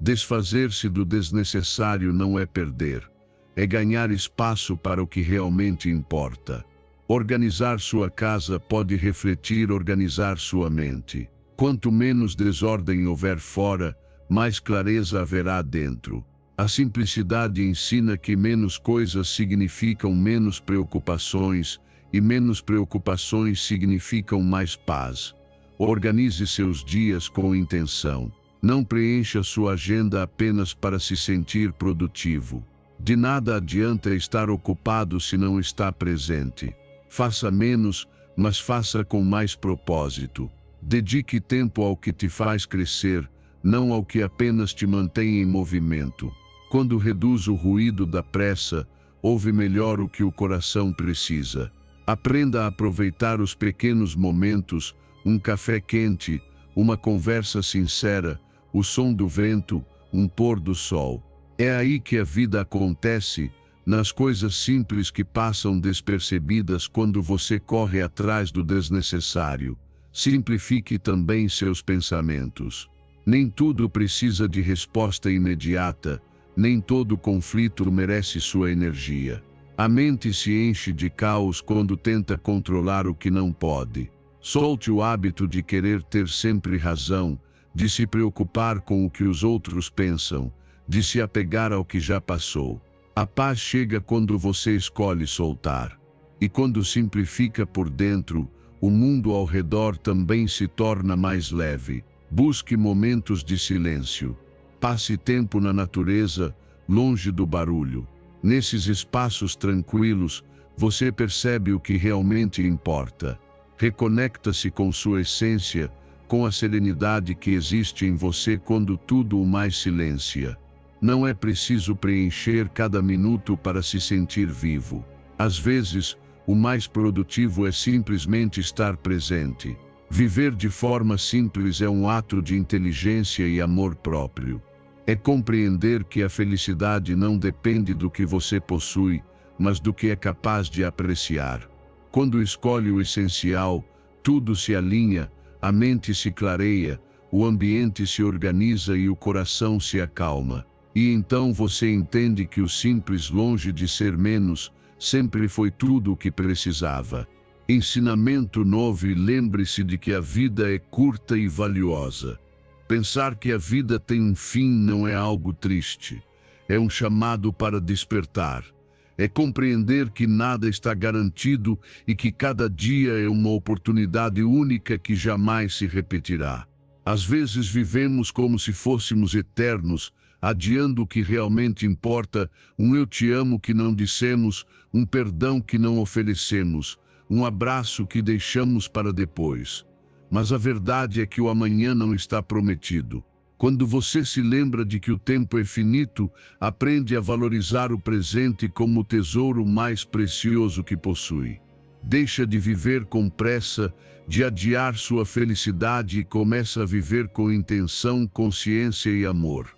Desfazer-se do desnecessário não é perder, é ganhar espaço para o que realmente importa. Organizar sua casa pode refletir organizar sua mente. Quanto menos desordem houver fora, mais clareza haverá dentro. A simplicidade ensina que menos coisas significam menos preocupações, e menos preocupações significam mais paz. Organize seus dias com intenção. Não preencha sua agenda apenas para se sentir produtivo. De nada adianta estar ocupado se não está presente. Faça menos, mas faça com mais propósito. Dedique tempo ao que te faz crescer, não ao que apenas te mantém em movimento. Quando reduz o ruído da pressa, ouve melhor o que o coração precisa. Aprenda a aproveitar os pequenos momentos, um café quente, uma conversa sincera, o som do vento, um pôr do sol. É aí que a vida acontece, nas coisas simples que passam despercebidas quando você corre atrás do desnecessário. Simplifique também seus pensamentos. Nem tudo precisa de resposta imediata, nem todo conflito merece sua energia. A mente se enche de caos quando tenta controlar o que não pode. Solte o hábito de querer ter sempre razão, de se preocupar com o que os outros pensam, de se apegar ao que já passou. A paz chega quando você escolhe soltar. E quando simplifica por dentro, o mundo ao redor também se torna mais leve. Busque momentos de silêncio. Passe tempo na natureza, longe do barulho. Nesses espaços tranquilos, você percebe o que realmente importa. Reconecta-se com sua essência, com a serenidade que existe em você quando tudo o mais silencia. Não é preciso preencher cada minuto para se sentir vivo. Às vezes, o mais produtivo é simplesmente estar presente. Viver de forma simples é um ato de inteligência e amor próprio. É compreender que a felicidade não depende do que você possui, mas do que é capaz de apreciar. Quando escolhe o essencial, tudo se alinha, a mente se clareia, o ambiente se organiza e o coração se acalma. E então você entende que o simples, longe de ser menos, sempre foi tudo o que precisava. Ensinamento 9: lembre-se de que a vida é curta e valiosa. Pensar que a vida tem um fim não é algo triste. É um chamado para despertar. É compreender que nada está garantido e que cada dia é uma oportunidade única que jamais se repetirá. Às vezes vivemos como se fôssemos eternos, adiando o que realmente importa, um eu te amo que não dissemos, um perdão que não oferecemos, um abraço que deixamos para depois. Mas a verdade é que o amanhã não está prometido. Quando você se lembra de que o tempo é finito, aprende a valorizar o presente como o tesouro mais precioso que possui. Deixa de viver com pressa, de adiar sua felicidade e começa a viver com intenção, consciência e amor.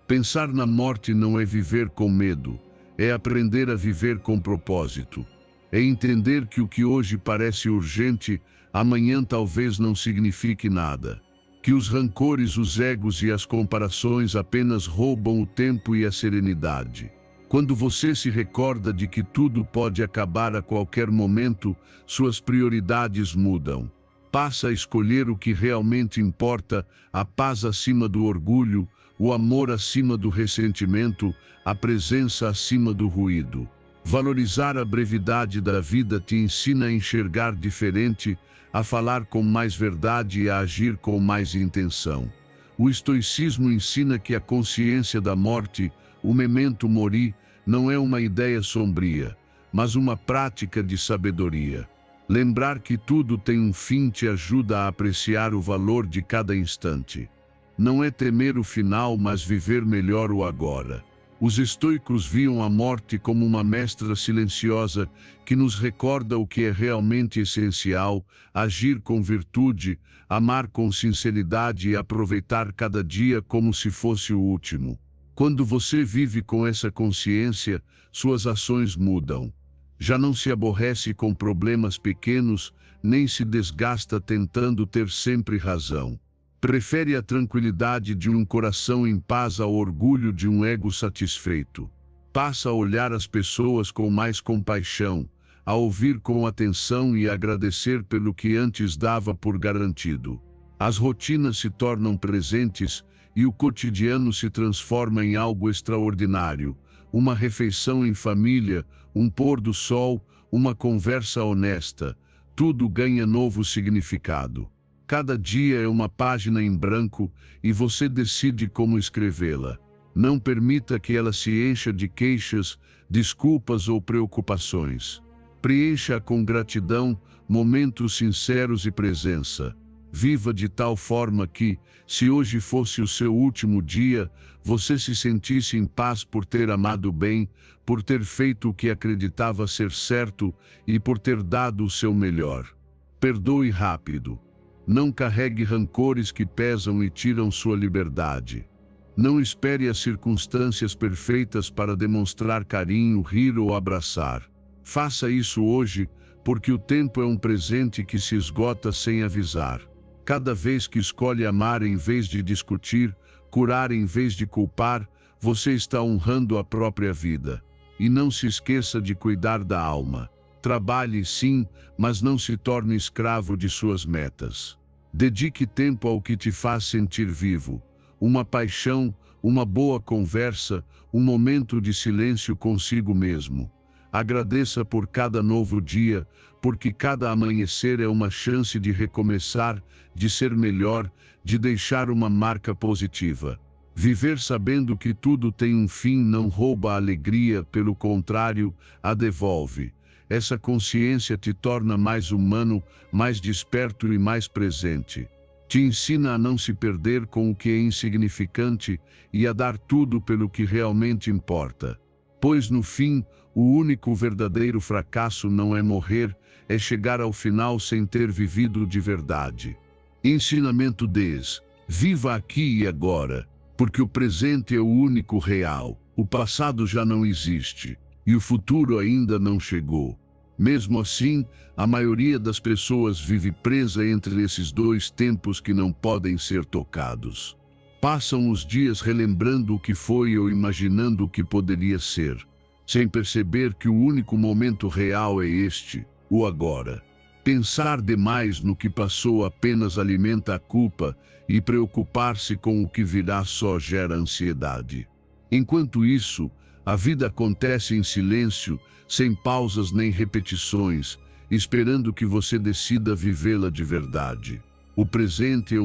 Pensar na morte não é viver com medo, é aprender a viver com propósito. É entender que o que hoje parece urgente, amanhã talvez não signifique nada. Que os rancores, os egos e as comparações apenas roubam o tempo e a serenidade. Quando você se recorda de que tudo pode acabar a qualquer momento, suas prioridades mudam. Passa a escolher o que realmente importa, a paz acima do orgulho, o amor acima do ressentimento, a presença acima do ruído. Valorizar a brevidade da vida te ensina a enxergar diferente, a falar com mais verdade e a agir com mais intenção. O estoicismo ensina que a consciência da morte, o memento mori, não é uma ideia sombria, mas uma prática de sabedoria. Lembrar que tudo tem um fim te ajuda a apreciar o valor de cada instante. Não é temer o final, mas viver melhor o agora. Os estoicos viam a morte como uma mestra silenciosa que nos recorda o que é realmente essencial, agir com virtude, amar com sinceridade e aproveitar cada dia como se fosse o último. Quando você vive com essa consciência, suas ações mudam. Já não se aborrece com problemas pequenos, nem se desgasta tentando ter sempre razão. Prefere a tranquilidade de um coração em paz ao orgulho de um ego satisfeito. Passa a olhar as pessoas com mais compaixão, a ouvir com atenção e a agradecer pelo que antes dava por garantido. As rotinas se tornam presentes e o cotidiano se transforma em algo extraordinário. Uma refeição em família, um pôr do sol, uma conversa honesta. Tudo ganha novo significado. Cada dia é uma página em branco e você decide como escrevê-la. Não permita que ela se encha de queixas, desculpas ou preocupações. Preencha-a com gratidão, momentos sinceros e presença. Viva de tal forma que, se hoje fosse o seu último dia, você se sentisse em paz por ter amado bem, por ter feito o que acreditava ser certo e por ter dado o seu melhor. Perdoe rápido. Não carregue rancores que pesam e tiram sua liberdade. Não espere as circunstâncias perfeitas para demonstrar carinho, rir ou abraçar. Faça isso hoje, porque o tempo é um presente que se esgota sem avisar. Cada vez que escolhe amar em vez de discutir, curar em vez de culpar, você está honrando a própria vida. e não se esqueça de cuidar da alma. Trabalhe sim, mas não se torne escravo de suas metas. Dedique tempo ao que te faz sentir vivo. Uma paixão, uma boa conversa, um momento de silêncio consigo mesmo. Agradeça por cada novo dia, porque cada amanhecer é uma chance de recomeçar, de ser melhor, de deixar uma marca positiva. Viver sabendo que tudo tem um fim não rouba a alegria, pelo contrário, a devolve. Essa consciência te torna mais humano, mais desperto e mais presente. Te ensina a não se perder com o que é insignificante e a dar tudo pelo que realmente importa. Pois no fim, o único verdadeiro fracasso não é morrer, é chegar ao final sem ter vivido de verdade. Ensinamento 10. Viva aqui e agora, porque o presente é o único real. O passado já não existe, e o futuro ainda não chegou. Mesmo assim, a maioria das pessoas vive presa entre esses dois tempos que não podem ser tocados. Passam os dias relembrando o que foi ou imaginando o que poderia ser, sem perceber que o único momento real é este, o agora. Pensar demais no que passou apenas alimenta a culpa e preocupar-se com o que virá só gera ansiedade. Enquanto isso, a vida acontece em silêncio, sem pausas nem repetições, esperando que você decida vivê-la de verdade. O presente é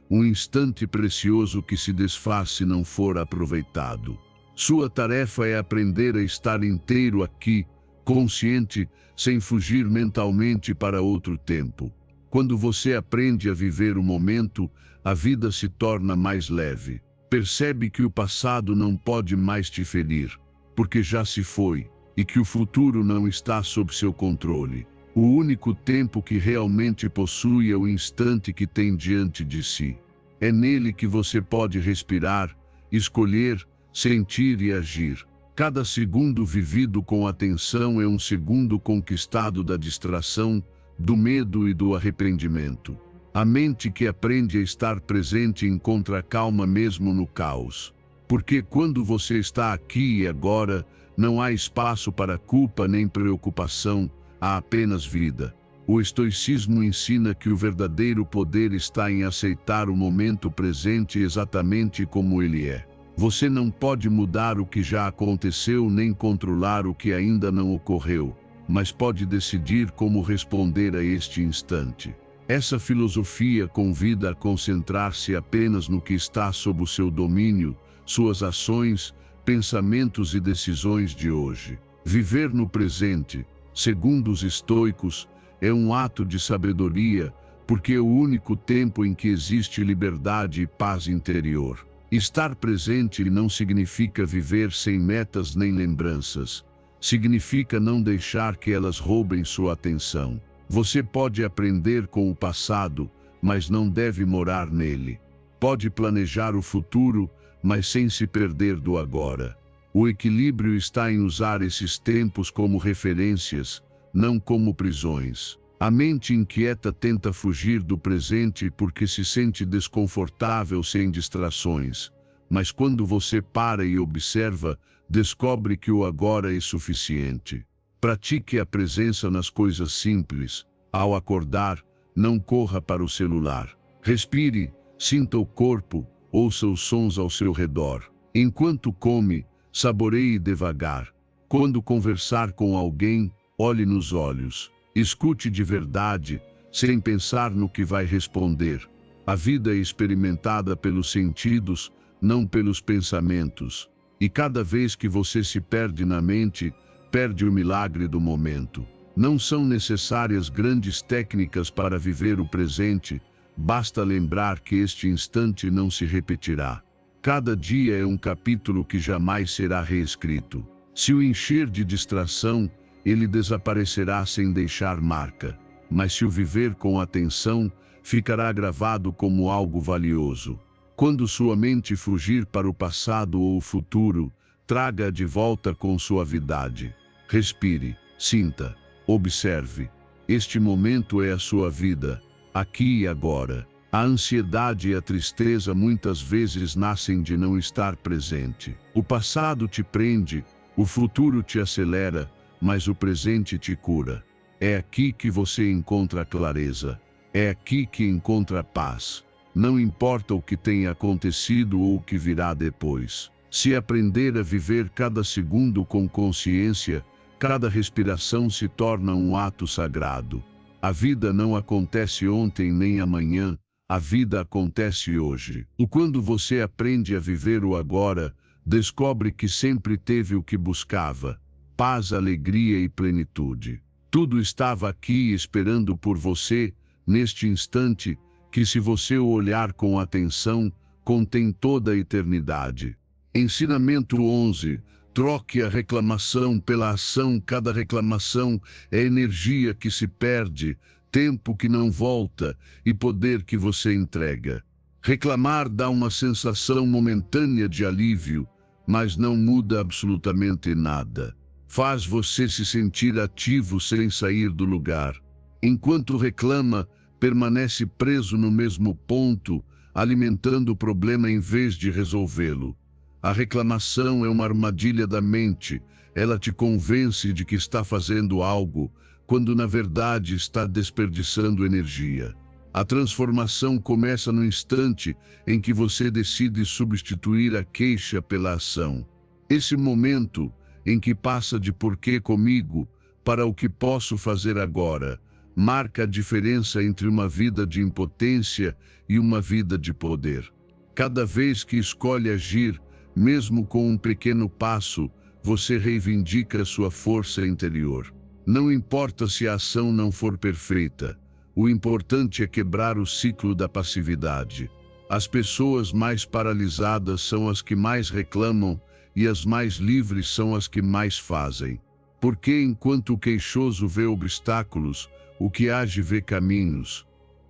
um instante precioso que se desfaz se não for aproveitado. Sua tarefa é aprender a estar inteiro aqui, consciente, sem fugir mentalmente para outro tempo. Quando você aprende a viver o momento, a vida se torna mais leve. Percebe que o passado não pode mais te ferir, porque já se foi, e que o futuro não está sob seu controle. O único tempo que realmente possui é o instante que tem diante de si. É nele que você pode respirar, escolher, sentir e agir. Cada segundo vivido com atenção é um segundo conquistado da distração, do medo e do arrependimento. A mente que aprende a estar presente encontra calma mesmo no caos. Porque quando você está aqui e agora, não há espaço para culpa nem preocupação, há apenas vida. O estoicismo ensina que o verdadeiro poder está em aceitar o momento presente exatamente como ele é. Você não pode mudar o que já aconteceu nem controlar o que ainda não ocorreu, mas pode decidir como responder a este instante. Essa filosofia convida a concentrar-se apenas no que está sob o seu domínio, suas ações, pensamentos e decisões de hoje. Viver no presente, segundo os estoicos, é um ato de sabedoria, porque é o único tempo em que existe liberdade e paz interior. Estar presente não significa viver sem metas nem lembranças. Significa não deixar que elas roubem sua atenção. Você pode aprender com o passado, mas não deve morar nele. Pode planejar o futuro, mas sem se perder do agora. O equilíbrio está em usar esses tempos como referências, não como prisões. A mente inquieta tenta fugir do presente porque se sente desconfortável sem distrações. Mas quando você para e observa, descobre que o agora é suficiente. Pratique a presença nas coisas simples. Ao acordar, não corra para o celular. Respire, sinta o corpo, ouça os sons ao seu redor. Enquanto come, saboreie devagar. Quando conversar com alguém, olhe nos olhos. Escute de verdade, sem pensar no que vai responder. A vida é experimentada pelos sentidos, não pelos pensamentos. E cada vez que você se perde na mente, perde o milagre do momento. Não são necessárias grandes técnicas para viver o presente, basta lembrar que este instante não se repetirá. Cada dia é um capítulo que jamais será reescrito. Se o encher de distração, ele desaparecerá sem deixar marca. Mas se o viver com atenção, ficará gravado como algo valioso. Quando sua mente fugir para o passado ou o futuro, traga-a de volta com suavidade. Respire, sinta, observe. Este momento é a sua vida, aqui e agora. A ansiedade e a tristeza muitas vezes nascem de não estar presente. O passado te prende, O futuro te acelera, mas o presente te cura. É aqui que você encontra clareza. É aqui que encontra paz. Não importa o que tenha acontecido ou o que virá depois. Se aprender a viver cada segundo com consciência, cada respiração se torna um ato sagrado. A vida não acontece ontem nem amanhã, a vida acontece hoje. E quando você aprende a viver o agora, descobre que sempre teve o que buscava: paz, alegria e plenitude. Tudo estava aqui esperando por você, neste instante, que se você o olhar com atenção, contém toda a eternidade. Ensinamento 11. Troque a reclamação pela ação. Cada reclamação é energia que se perde, tempo que não volta e poder que você entrega. Reclamar dá uma sensação momentânea de alívio, mas não muda absolutamente nada. Faz você se sentir ativo sem sair do lugar. Enquanto reclama, permanece preso no mesmo ponto, alimentando o problema em vez de resolvê-lo. A reclamação é uma armadilha da mente. Ela te convence de que está fazendo algo, quando na verdade está desperdiçando energia. A transformação começa no instante em que você decide substituir a queixa pela ação. Esse momento em que passa de "por que comigo" para "o que posso fazer agora", marca a diferença entre uma vida de impotência e uma vida de poder. Cada vez que escolhe agir, mesmo com um pequeno passo, você reivindica sua força interior. Não importa se a ação não for perfeita, o importante é quebrar o ciclo da passividade. As pessoas mais paralisadas são as que mais reclamam e as mais livres são as que mais fazem. Porque enquanto o queixoso vê obstáculos, o que age vê caminhos.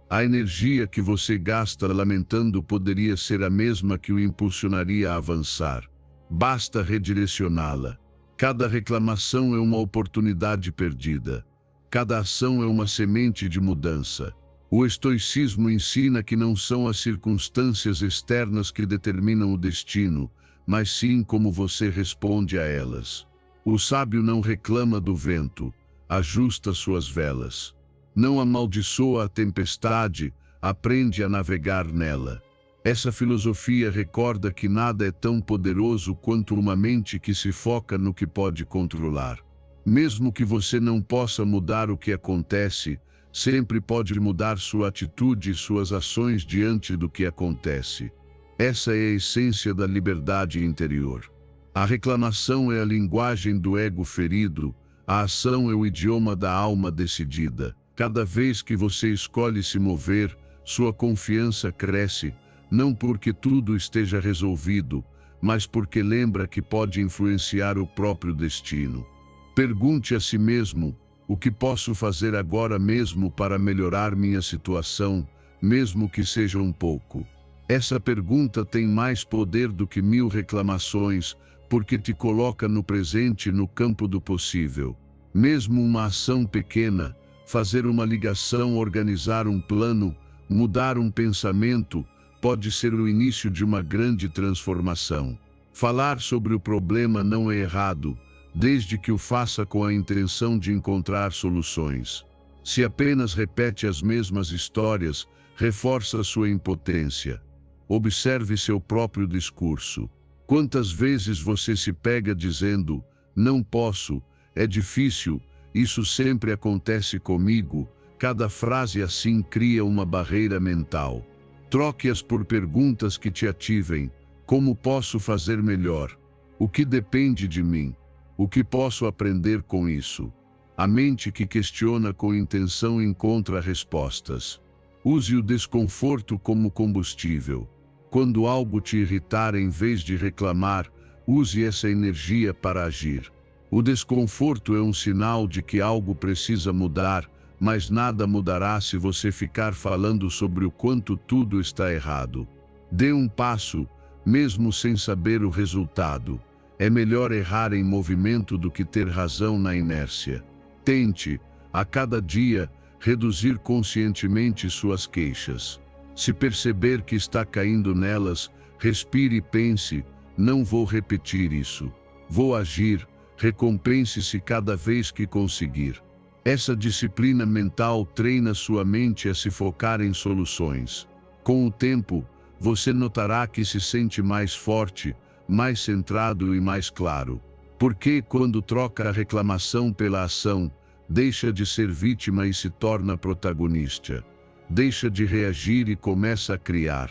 A energia que você gasta lamentando poderia ser a mesma que o impulsionaria a avançar. Basta redirecioná-la. Cada reclamação é uma oportunidade perdida. Cada ação é uma semente de mudança. O estoicismo ensina que não são as circunstâncias externas que determinam o destino, mas sim como você responde a elas. O sábio não reclama do vento, ajusta suas velas. Não amaldiçoa a tempestade, aprende a navegar nela. Essa filosofia recorda que nada é tão poderoso quanto uma mente que se foca no que pode controlar. Mesmo que você não possa mudar o que acontece, sempre pode mudar sua atitude e suas ações diante do que acontece. Essa é a essência da liberdade interior. A reclamação é a linguagem do ego ferido, a ação é o idioma da alma decidida. Cada vez que você escolhe se mover, sua confiança cresce, não porque tudo esteja resolvido, mas porque lembra que pode influenciar o próprio destino. Pergunte a si mesmo: o que posso fazer agora mesmo para melhorar minha situação, mesmo que seja um pouco? Essa pergunta tem mais poder do que 1000 reclamações, porque te coloca no presente, no campo do possível. Mesmo uma ação pequena, fazer uma ligação, organizar um plano, mudar um pensamento, pode ser o início de uma grande transformação. Falar sobre o problema não é errado, desde que o faça com a intenção de encontrar soluções. Se apenas repete as mesmas histórias, reforça sua impotência. Observe seu próprio discurso. Quantas vezes você se pega dizendo: "Não posso, é difícil, isso sempre acontece comigo"? Cada frase assim cria uma barreira mental. Troque-as por perguntas que te ativem. Como posso fazer melhor? O que depende de mim? O que posso aprender com isso? A mente que questiona com intenção encontra respostas. Use o desconforto como combustível. Quando algo te irritar, em vez de reclamar, use essa energia para agir. O desconforto é um sinal de que algo precisa mudar, mas nada mudará se você ficar falando sobre o quanto tudo está errado. Dê um passo, mesmo sem saber o resultado. É melhor errar em movimento do que ter razão na inércia. Tente, a cada dia, reduzir conscientemente suas queixas. Se perceber que está caindo nelas, respire e pense: "Não vou repetir isso. Vou agir, Recompense-se cada vez que conseguir. Essa disciplina mental treina sua mente a se focar em soluções. Com o tempo, você notará que se sente mais forte, mais centrado e mais claro. Porque quando troca a reclamação pela ação, deixa de ser vítima e se torna protagonista. Deixa de reagir e começa a criar.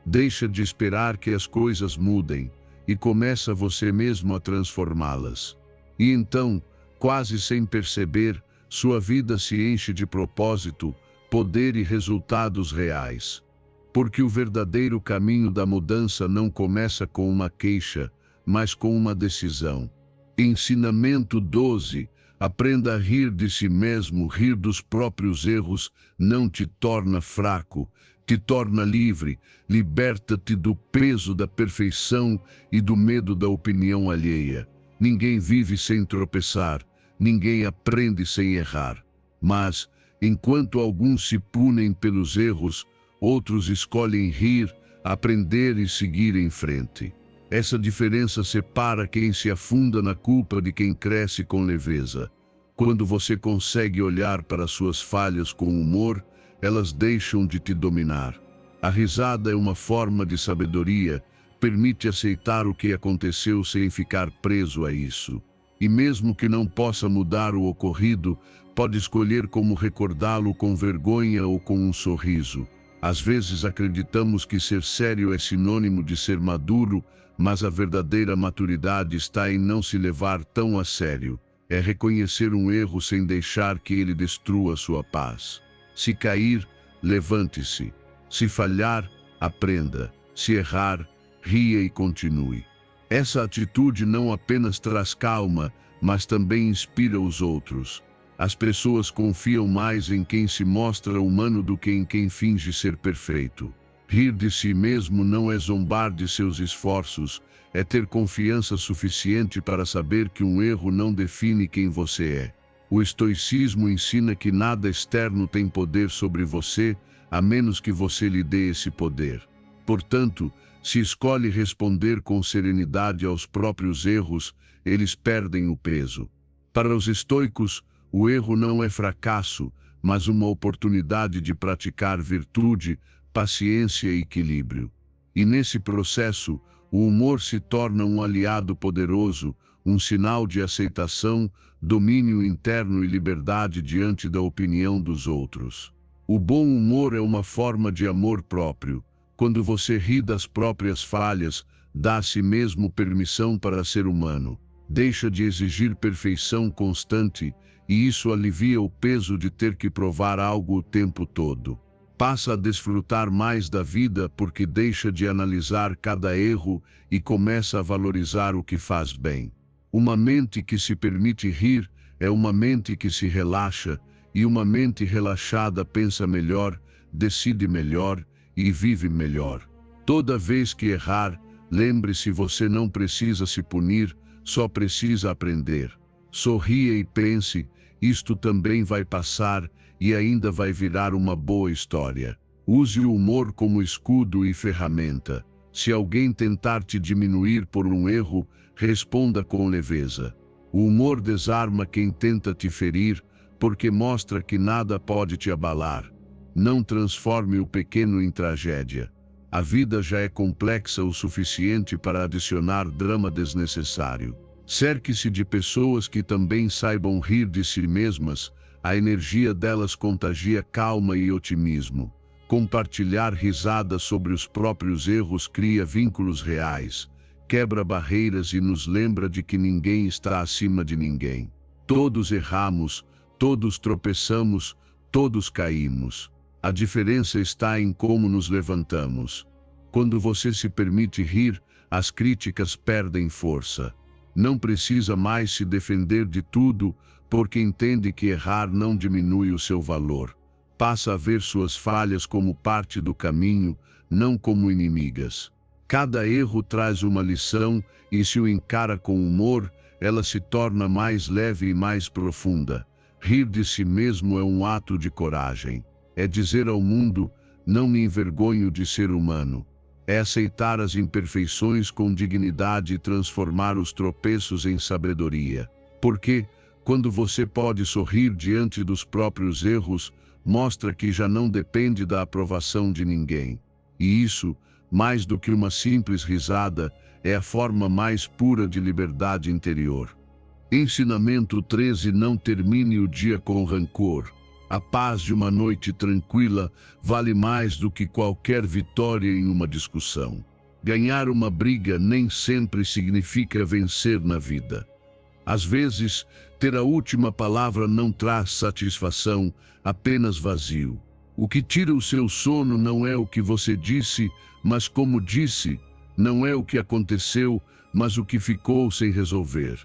Deixa de esperar que as coisas mudem e começa você mesmo a transformá-las. E então, quase sem perceber, sua vida se enche de propósito, poder e resultados reais. Porque o verdadeiro caminho da mudança não começa com uma queixa, mas com uma decisão. Ensinamento 12. Aprenda a rir de si mesmo. Rir dos próprios erros não te torna fraco, te torna livre, liberta-te do peso da perfeição e do medo da opinião alheia. Ninguém vive sem tropeçar, ninguém aprende sem errar. Mas, enquanto alguns se punem pelos erros, outros escolhem rir, aprender e seguir em frente. Essa diferença separa quem se afunda na culpa de quem cresce com leveza. Quando você consegue olhar para suas falhas com humor, elas deixam de te dominar. A risada é uma forma de sabedoria, permite aceitar o que aconteceu sem ficar preso a isso. E mesmo que não possa mudar o ocorrido, pode escolher como recordá-lo com vergonha ou com um sorriso. Às vezes acreditamos que ser sério é sinônimo de ser maduro, mas a verdadeira maturidade está em não se levar tão a sério. É reconhecer um erro sem deixar que ele destrua sua paz. Se cair, levante-se. Se falhar, aprenda. Se errar, ria e continue. Essa atitude não apenas traz calma, mas também inspira os outros. As pessoas confiam mais em quem se mostra humano do que em quem finge ser perfeito. Rir de si mesmo não é zombar de seus esforços, é ter confiança suficiente para saber que um erro não define quem você é. O estoicismo ensina que nada externo tem poder sobre você, a menos que você lhe dê esse poder. Portanto, se escolhe responder com serenidade aos próprios erros, eles perdem o peso. Para os estoicos, o erro não é fracasso, mas uma oportunidade de praticar virtude, paciência e equilíbrio. E nesse processo, o humor se torna um aliado poderoso, um sinal de aceitação, domínio interno e liberdade diante da opinião dos outros. O bom humor é uma forma de amor próprio. Quando você ri das próprias falhas, dá a si mesmo permissão para ser humano. Deixa de exigir perfeição constante, e isso alivia o peso de ter que provar algo o tempo todo. Passa a desfrutar mais da vida porque deixa de analisar cada erro e começa a valorizar o que faz bem. Uma mente que se permite rir é uma mente que se relaxa, e uma mente relaxada pensa melhor, decide melhor e vive melhor. Toda vez que errar, lembre-se, você não precisa se punir, só precisa aprender. Sorria e pense, isto também vai passar e ainda vai virar uma boa história. Use o humor como escudo e ferramenta. Se alguém tentar te diminuir por um erro, responda com leveza. O humor desarma quem tenta te ferir, porque mostra que nada pode te abalar. Não transforme o pequeno em tragédia. A vida já é complexa o suficiente para adicionar drama desnecessário. Cerque-se de pessoas que também saibam rir de si mesmas, a energia delas contagia calma e otimismo. Compartilhar risadas sobre os próprios erros cria vínculos reais, quebra barreiras e nos lembra de que ninguém está acima de ninguém. Todos erramos, todos tropeçamos, todos caímos. A diferença está em como nos levantamos. Quando você se permite rir, as críticas perdem força. Não precisa mais se defender de tudo, porque entende que errar não diminui o seu valor. Passa a ver suas falhas como parte do caminho, não como inimigas. Cada erro traz uma lição, e se o encara com humor, ela se torna mais leve e mais profunda. Rir de si mesmo é um ato de coragem. É dizer ao mundo, não me envergonho de ser humano. É aceitar as imperfeições com dignidade e transformar os tropeços em sabedoria. Porque, quando você pode sorrir diante dos próprios erros, mostra que já não depende da aprovação de ninguém. E isso, mais do que uma simples risada, é a forma mais pura de liberdade interior. Ensinamento 13: não termine o dia com rancor. A paz de uma noite tranquila vale mais do que qualquer vitória em uma discussão. Ganhar uma briga nem sempre significa vencer na vida. Às vezes, ter a última palavra não traz satisfação, apenas vazio. O que tira o seu sono não é o que você disse, mas como disse. Não é o que aconteceu, mas o que ficou sem resolver.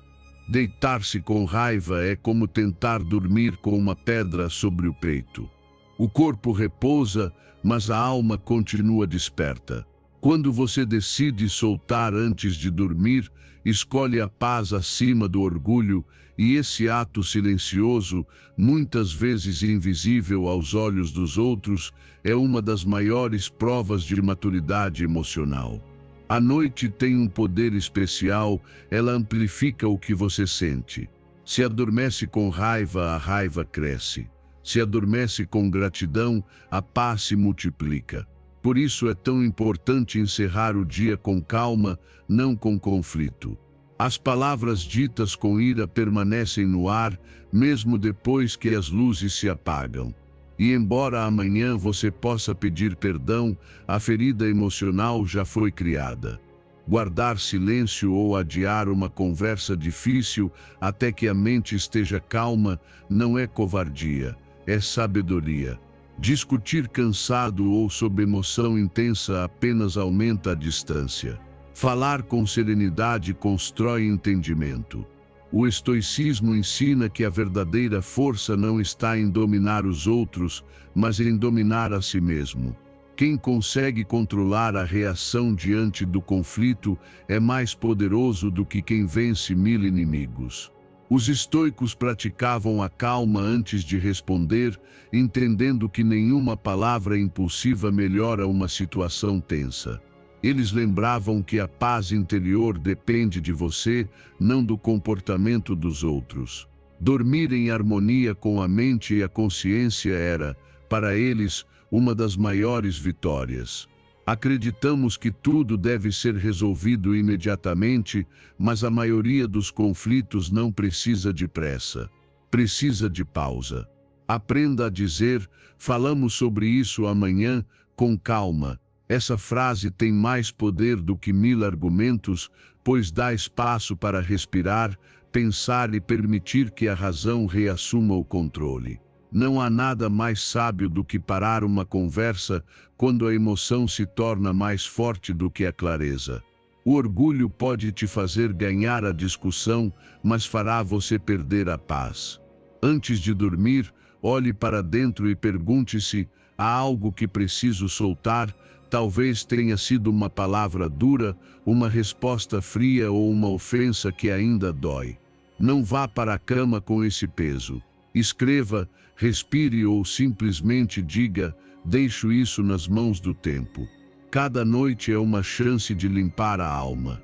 Deitar-se com raiva é como tentar dormir com uma pedra sobre o peito. O corpo repousa, mas a alma continua desperta. Quando você decide soltar antes de dormir, escolhe a paz acima do orgulho, e esse ato silencioso, muitas vezes invisível aos olhos dos outros, é uma das maiores provas de maturidade emocional. A noite tem um poder especial, ela amplifica o que você sente. Se adormece com raiva, a raiva cresce. Se adormece com gratidão, a paz se multiplica. Por isso é tão importante encerrar o dia com calma, não com conflito. As palavras ditas com ira permanecem no ar, mesmo depois que as luzes se apagam. E embora amanhã você possa pedir perdão, a ferida emocional já foi criada. Guardar silêncio ou adiar uma conversa difícil até que a mente esteja calma não é covardia, é sabedoria. Discutir cansado ou sob emoção intensa apenas aumenta a distância. Falar com serenidade constrói entendimento. O estoicismo ensina que a verdadeira força não está em dominar os outros, mas em dominar a si mesmo. Quem consegue controlar a reação diante do conflito é mais poderoso do que quem vence 1000 inimigos. Os estoicos praticavam a calma antes de responder, entendendo que nenhuma palavra impulsiva melhora uma situação tensa. Eles lembravam que a paz interior depende de você, não do comportamento dos outros. Dormir em harmonia com a mente e a consciência era, para eles, uma das maiores vitórias. Acreditamos que tudo deve ser resolvido imediatamente, mas a maioria dos conflitos não precisa de pressa. Precisa de pausa. Aprenda a dizer: falamos sobre isso amanhã, com calma. Essa frase tem mais poder do que 1000 argumentos, pois dá espaço para respirar, pensar e permitir que a razão reassuma o controle. Não há nada mais sábio do que parar uma conversa quando a emoção se torna mais forte do que a clareza. O orgulho pode te fazer ganhar a discussão, mas fará você perder a paz. Antes de dormir, olhe para dentro e pergunte-se: há algo que preciso soltar? Talvez tenha sido uma palavra dura, uma resposta fria ou uma ofensa que ainda dói. Não vá para a cama com esse peso. Escreva, respire ou simplesmente diga: deixo isso nas mãos do tempo. Cada noite é uma chance de limpar a alma.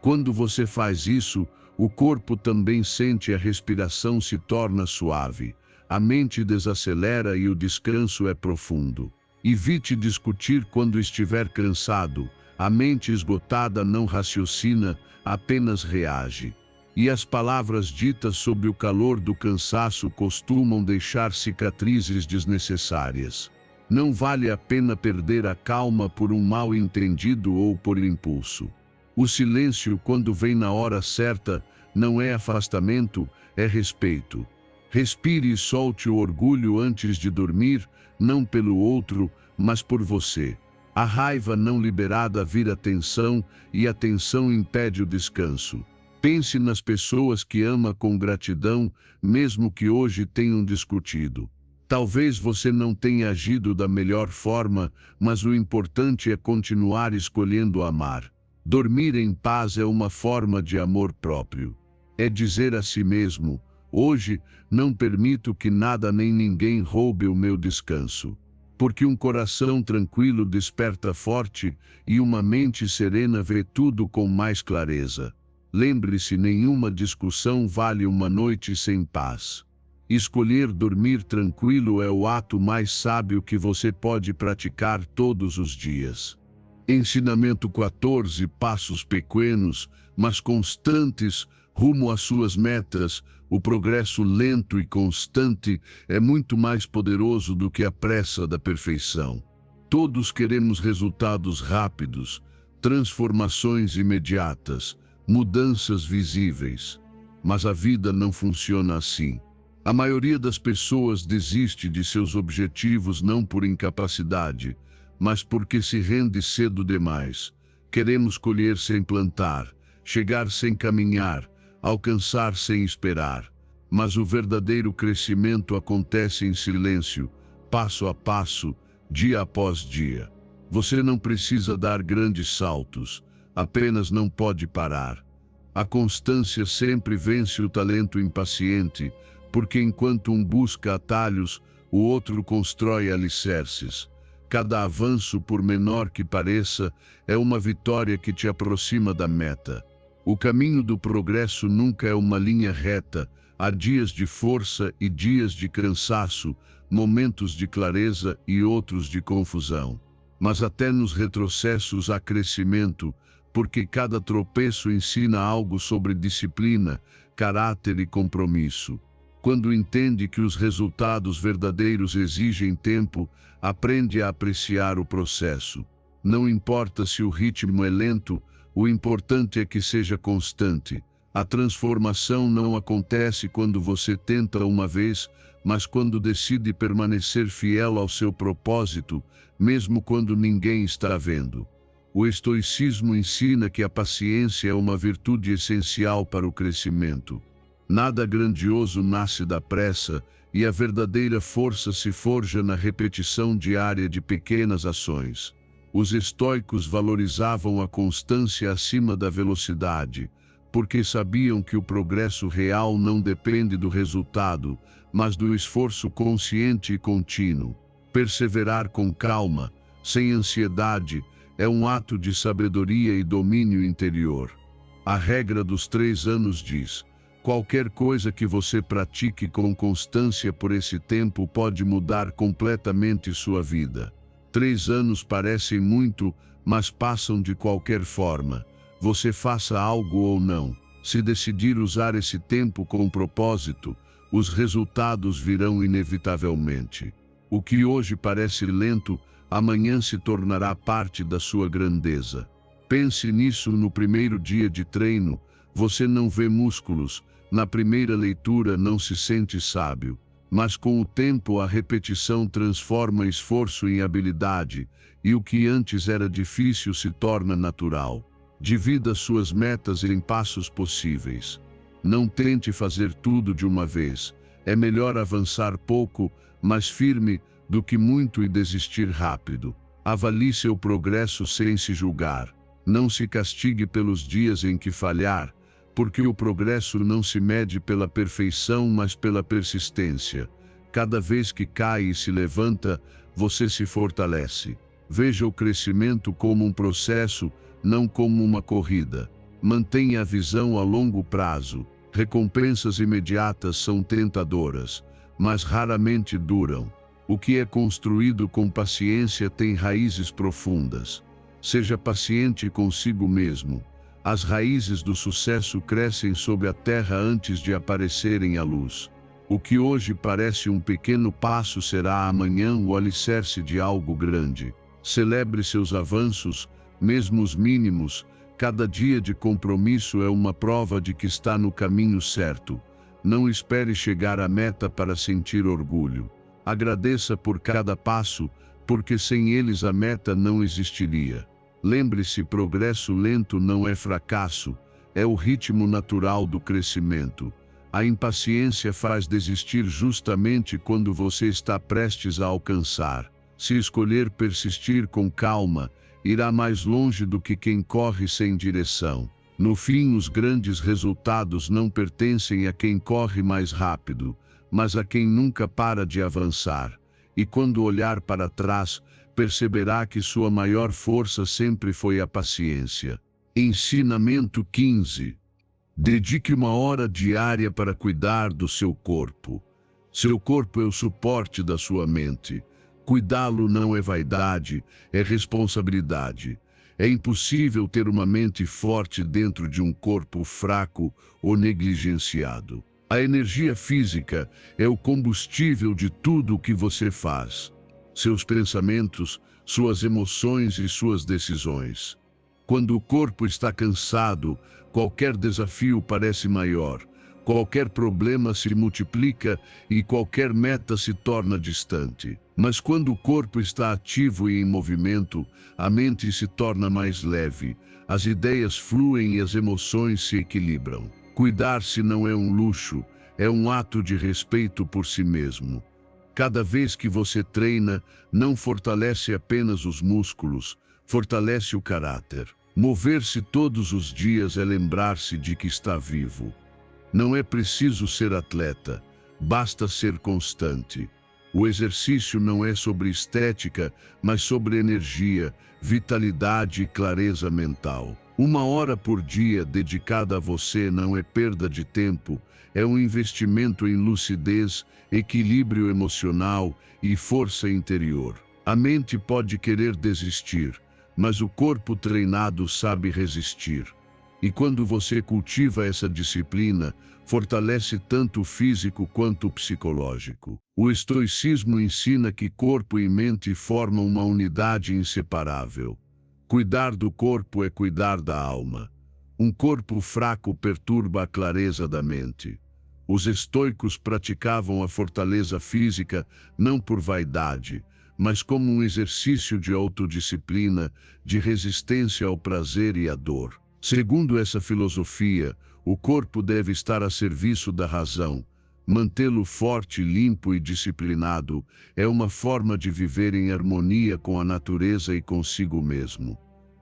Quando você faz isso, o corpo também sente, a respiração se torna suave, a mente desacelera e o descanso é profundo. Evite discutir quando estiver cansado. A mente esgotada não raciocina, apenas reage. E as palavras ditas sob o calor do cansaço costumam deixar cicatrizes desnecessárias. Não vale a pena perder a calma por um mal-entendido ou por impulso. O silêncio, quando vem na hora certa, não é afastamento, é respeito. Respire e solte o orgulho antes de dormir, não pelo outro, mas por você. A raiva não liberada vira tensão, e a tensão impede o descanso. Pense nas pessoas que ama com gratidão, mesmo que hoje tenham discutido. Talvez você não tenha agido da melhor forma, mas o importante é continuar escolhendo amar. Dormir em paz é uma forma de amor próprio. É dizer a si mesmo: hoje não permito que nada nem ninguém roube o meu descanso. porque um coração tranquilo desperta forte e uma mente serena vê tudo com mais clareza. Lembre-se, nenhuma discussão vale uma noite sem paz. Escolher dormir tranquilo é o ato mais sábio que você pode praticar todos os dias. Ensinamento 14. Passos pequenos, mas constantes, rumo às suas metas. O progresso lento e constante é muito mais poderoso do que a pressa da perfeição. Todos queremos resultados rápidos, transformações imediatas, mudanças visíveis. Mas a vida não funciona assim. A maioria das pessoas desiste de seus objetivos não por incapacidade, mas porque se rende cedo demais. Queremos colher sem plantar, chegar sem caminhar, alcançar sem esperar. Mas o verdadeiro crescimento acontece em silêncio, passo a passo, dia após dia. Você não precisa dar grandes saltos, apenas não pode parar. A constância sempre vence o talento impaciente, porque enquanto um busca atalhos, o outro constrói alicerces. Cada avanço, por menor que pareça, é uma vitória que te aproxima da meta. O caminho do progresso nunca é uma linha reta. Há dias de força e dias de cansaço, momentos de clareza e outros de confusão. Mas até nos retrocessos há crescimento, porque cada tropeço ensina algo sobre disciplina, caráter e compromisso. Quando entende que os resultados verdadeiros exigem tempo, aprende a apreciar o processo. Não importa se o ritmo é lento, o importante é que seja constante. A transformação não acontece quando você tenta uma vez, mas quando decide permanecer fiel ao seu propósito, mesmo quando ninguém está vendo. O estoicismo ensina que a paciência é uma virtude essencial para o crescimento. Nada grandioso nasce da pressa, e a verdadeira força se forja na repetição diária de pequenas ações. Os estoicos valorizavam a constância acima da velocidade, porque sabiam que o progresso real não depende do resultado, mas do esforço consciente e contínuo. Perseverar com calma, sem ansiedade, é um ato de sabedoria e domínio interior. A regra dos 3 anos diz: qualquer coisa que você pratique com constância por esse tempo pode mudar completamente sua vida. 3 anos parecem muito, mas passam de qualquer forma. Você faça algo ou não. Se decidir usar esse tempo com propósito, os resultados virão inevitavelmente. O que hoje parece lento, amanhã se tornará parte da sua grandeza. Pense nisso no primeiro dia de treino. Você não vê músculos. Na primeira leitura não se sente sábio, mas com o tempo a repetição transforma esforço em habilidade, e o que antes era difícil se torna natural. Divida suas metas em passos possíveis. Não tente fazer tudo de uma vez. É melhor avançar pouco, mas firme, do que muito e desistir rápido. Avalie seu progresso sem se julgar. Não se castigue pelos dias em que falhar, porque o progresso não se mede pela perfeição, mas pela persistência. Cada vez que cai e se levanta, você se fortalece. Veja o crescimento como um processo, não como uma corrida. Mantenha a visão a longo prazo. Recompensas imediatas são tentadoras, mas raramente duram. O que é construído com paciência tem raízes profundas. Seja paciente consigo mesmo. As raízes do sucesso crescem sob a terra antes de aparecerem à luz. O que hoje parece um pequeno passo será amanhã o alicerce de algo grande. Celebre seus avanços, mesmo os mínimos. Cada dia de compromisso é uma prova de que está no caminho certo. Não espere chegar à meta para sentir orgulho. Agradeça por cada passo, porque sem eles a meta não existiria. Lembre-se, progresso lento não é fracasso, é o ritmo natural do crescimento. A impaciência faz desistir justamente quando você está prestes a alcançar. Se escolher persistir com calma, irá mais longe do que quem corre sem direção. No fim, os grandes resultados não pertencem a quem corre mais rápido, mas a quem nunca para de avançar. e quando olhar para trás, perceberá que sua maior força sempre foi a paciência. Ensinamento 15. Dedique 1 hora diária para cuidar do seu corpo. Seu corpo é o suporte da sua mente. Cuidá-lo não é vaidade, é responsabilidade. É impossível ter uma mente forte dentro de um corpo fraco ou negligenciado. A energia física é o combustível de tudo o que você faz. Seus pensamentos, suas emoções e suas decisões. Quando o corpo está cansado, qualquer desafio parece maior, qualquer problema se multiplica e qualquer meta se torna distante. Mas quando o corpo está ativo e em movimento, a mente se torna mais leve, as ideias fluem e as emoções se equilibram. Cuidar-se não é um luxo, é um ato de respeito por si mesmo. Cada vez que você treina, não fortalece apenas os músculos, fortalece o caráter. Mover-se todos os dias é lembrar-se de que está vivo. Não é preciso ser atleta, basta ser constante. O exercício não é sobre estética, mas sobre energia, vitalidade e clareza mental. 1 hora por dia dedicada a você não é perda de tempo, é um investimento em lucidez, equilíbrio emocional e força interior. A mente pode querer desistir, mas o corpo treinado sabe resistir. E quando você cultiva essa disciplina, fortalece tanto o físico quanto o psicológico. O estoicismo ensina que corpo e mente formam uma unidade inseparável. Cuidar do corpo é cuidar da alma. Um corpo fraco perturba a clareza da mente. Os estoicos praticavam a fortaleza física não por vaidade, mas como um exercício de autodisciplina, de resistência ao prazer e à dor. Segundo essa filosofia, o corpo deve estar a serviço da razão. Mantê-lo forte, limpo e disciplinado é uma forma de viver em harmonia com a natureza e consigo mesmo.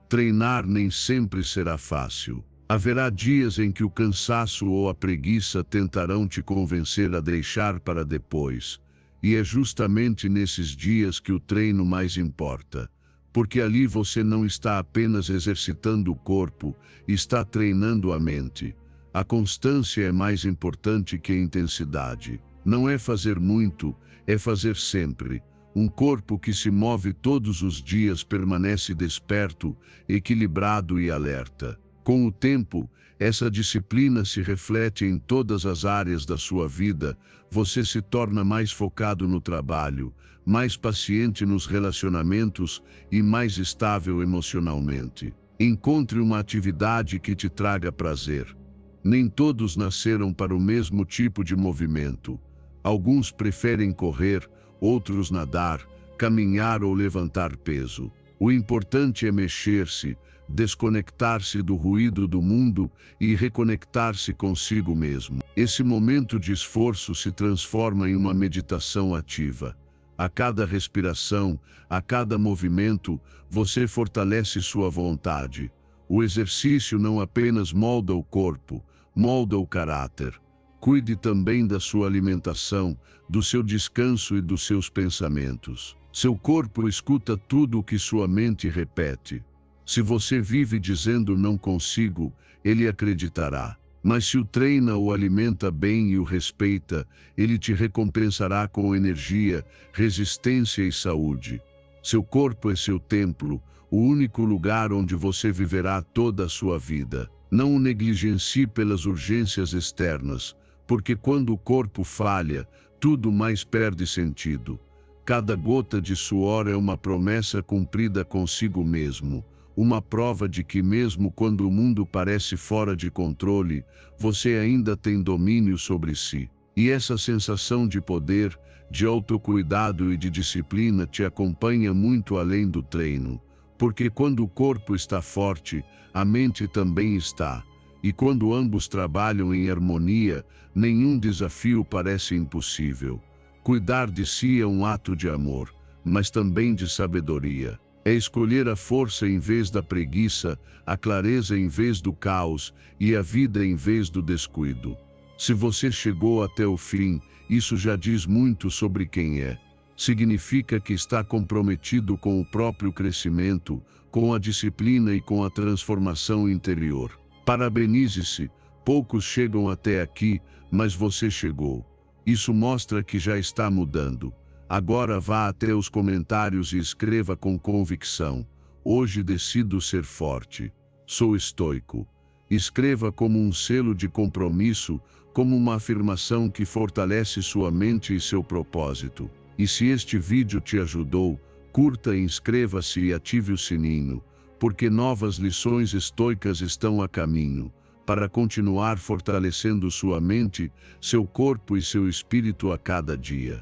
Treinar nem sempre será fácil. Haverá dias em que o cansaço ou a preguiça tentarão te convencer a deixar para depois. E é justamente nesses dias que o treino mais importa. Porque ali você não está apenas exercitando o corpo, está treinando a mente. A constância é mais importante que a intensidade. Não é fazer muito, é fazer sempre. Um corpo que se move todos os dias permanece desperto, equilibrado e alerta. Com o tempo, essa disciplina se reflete em todas as áreas da sua vida. Você se torna mais focado no trabalho, mais paciente nos relacionamentos e mais estável emocionalmente. Encontre uma atividade que te traga prazer. Nem todos nasceram para o mesmo tipo de movimento. Alguns preferem correr, outros nadar, caminhar ou levantar peso. O importante é mexer-se, desconectar-se do ruído do mundo e reconectar-se consigo mesmo. Esse momento de esforço se transforma em uma meditação ativa. A cada respiração, a cada movimento, você fortalece sua vontade. O exercício não apenas molda o corpo, molda o caráter. Cuide também da sua alimentação, do seu descanso e dos seus pensamentos. Seu corpo escuta tudo o que sua mente repete. Se você vive dizendo não consigo, ele acreditará. Mas se o treina, o alimenta bem e o respeita, ele te recompensará com energia, resistência e saúde. Seu corpo é seu templo, o único lugar onde você viverá toda a sua vida. Não o negligencie pelas urgências externas, porque quando o corpo falha, tudo mais perde sentido. Cada gota de suor é uma promessa cumprida consigo mesmo. Uma prova de que mesmo quando o mundo parece fora de controle, você ainda tem domínio sobre si. E essa sensação de poder, de autocuidado e de disciplina te acompanha muito além do treino. Porque quando o corpo está forte, a mente também está. E quando ambos trabalham em harmonia, nenhum desafio parece impossível. Cuidar de si é um ato de amor, mas também de sabedoria. É escolher a força em vez da preguiça, a clareza em vez do caos e a vida em vez do descuido. Se você chegou até o fim, isso já diz muito sobre quem é. significa que está comprometido com o próprio crescimento, com a disciplina e com a transformação interior. Parabenize-se, poucos chegam até aqui, mas você chegou. Isso mostra que já está mudando. Agora vá até os comentários e escreva com convicção: hoje decido ser forte. Sou estoico. Escreva como um selo de compromisso, como uma afirmação que fortalece sua mente e seu propósito. E se este vídeo te ajudou, curta, inscreva-se e ative o sininho, porque novas lições estoicas estão a caminho, para continuar fortalecendo sua mente, seu corpo e seu espírito a cada dia.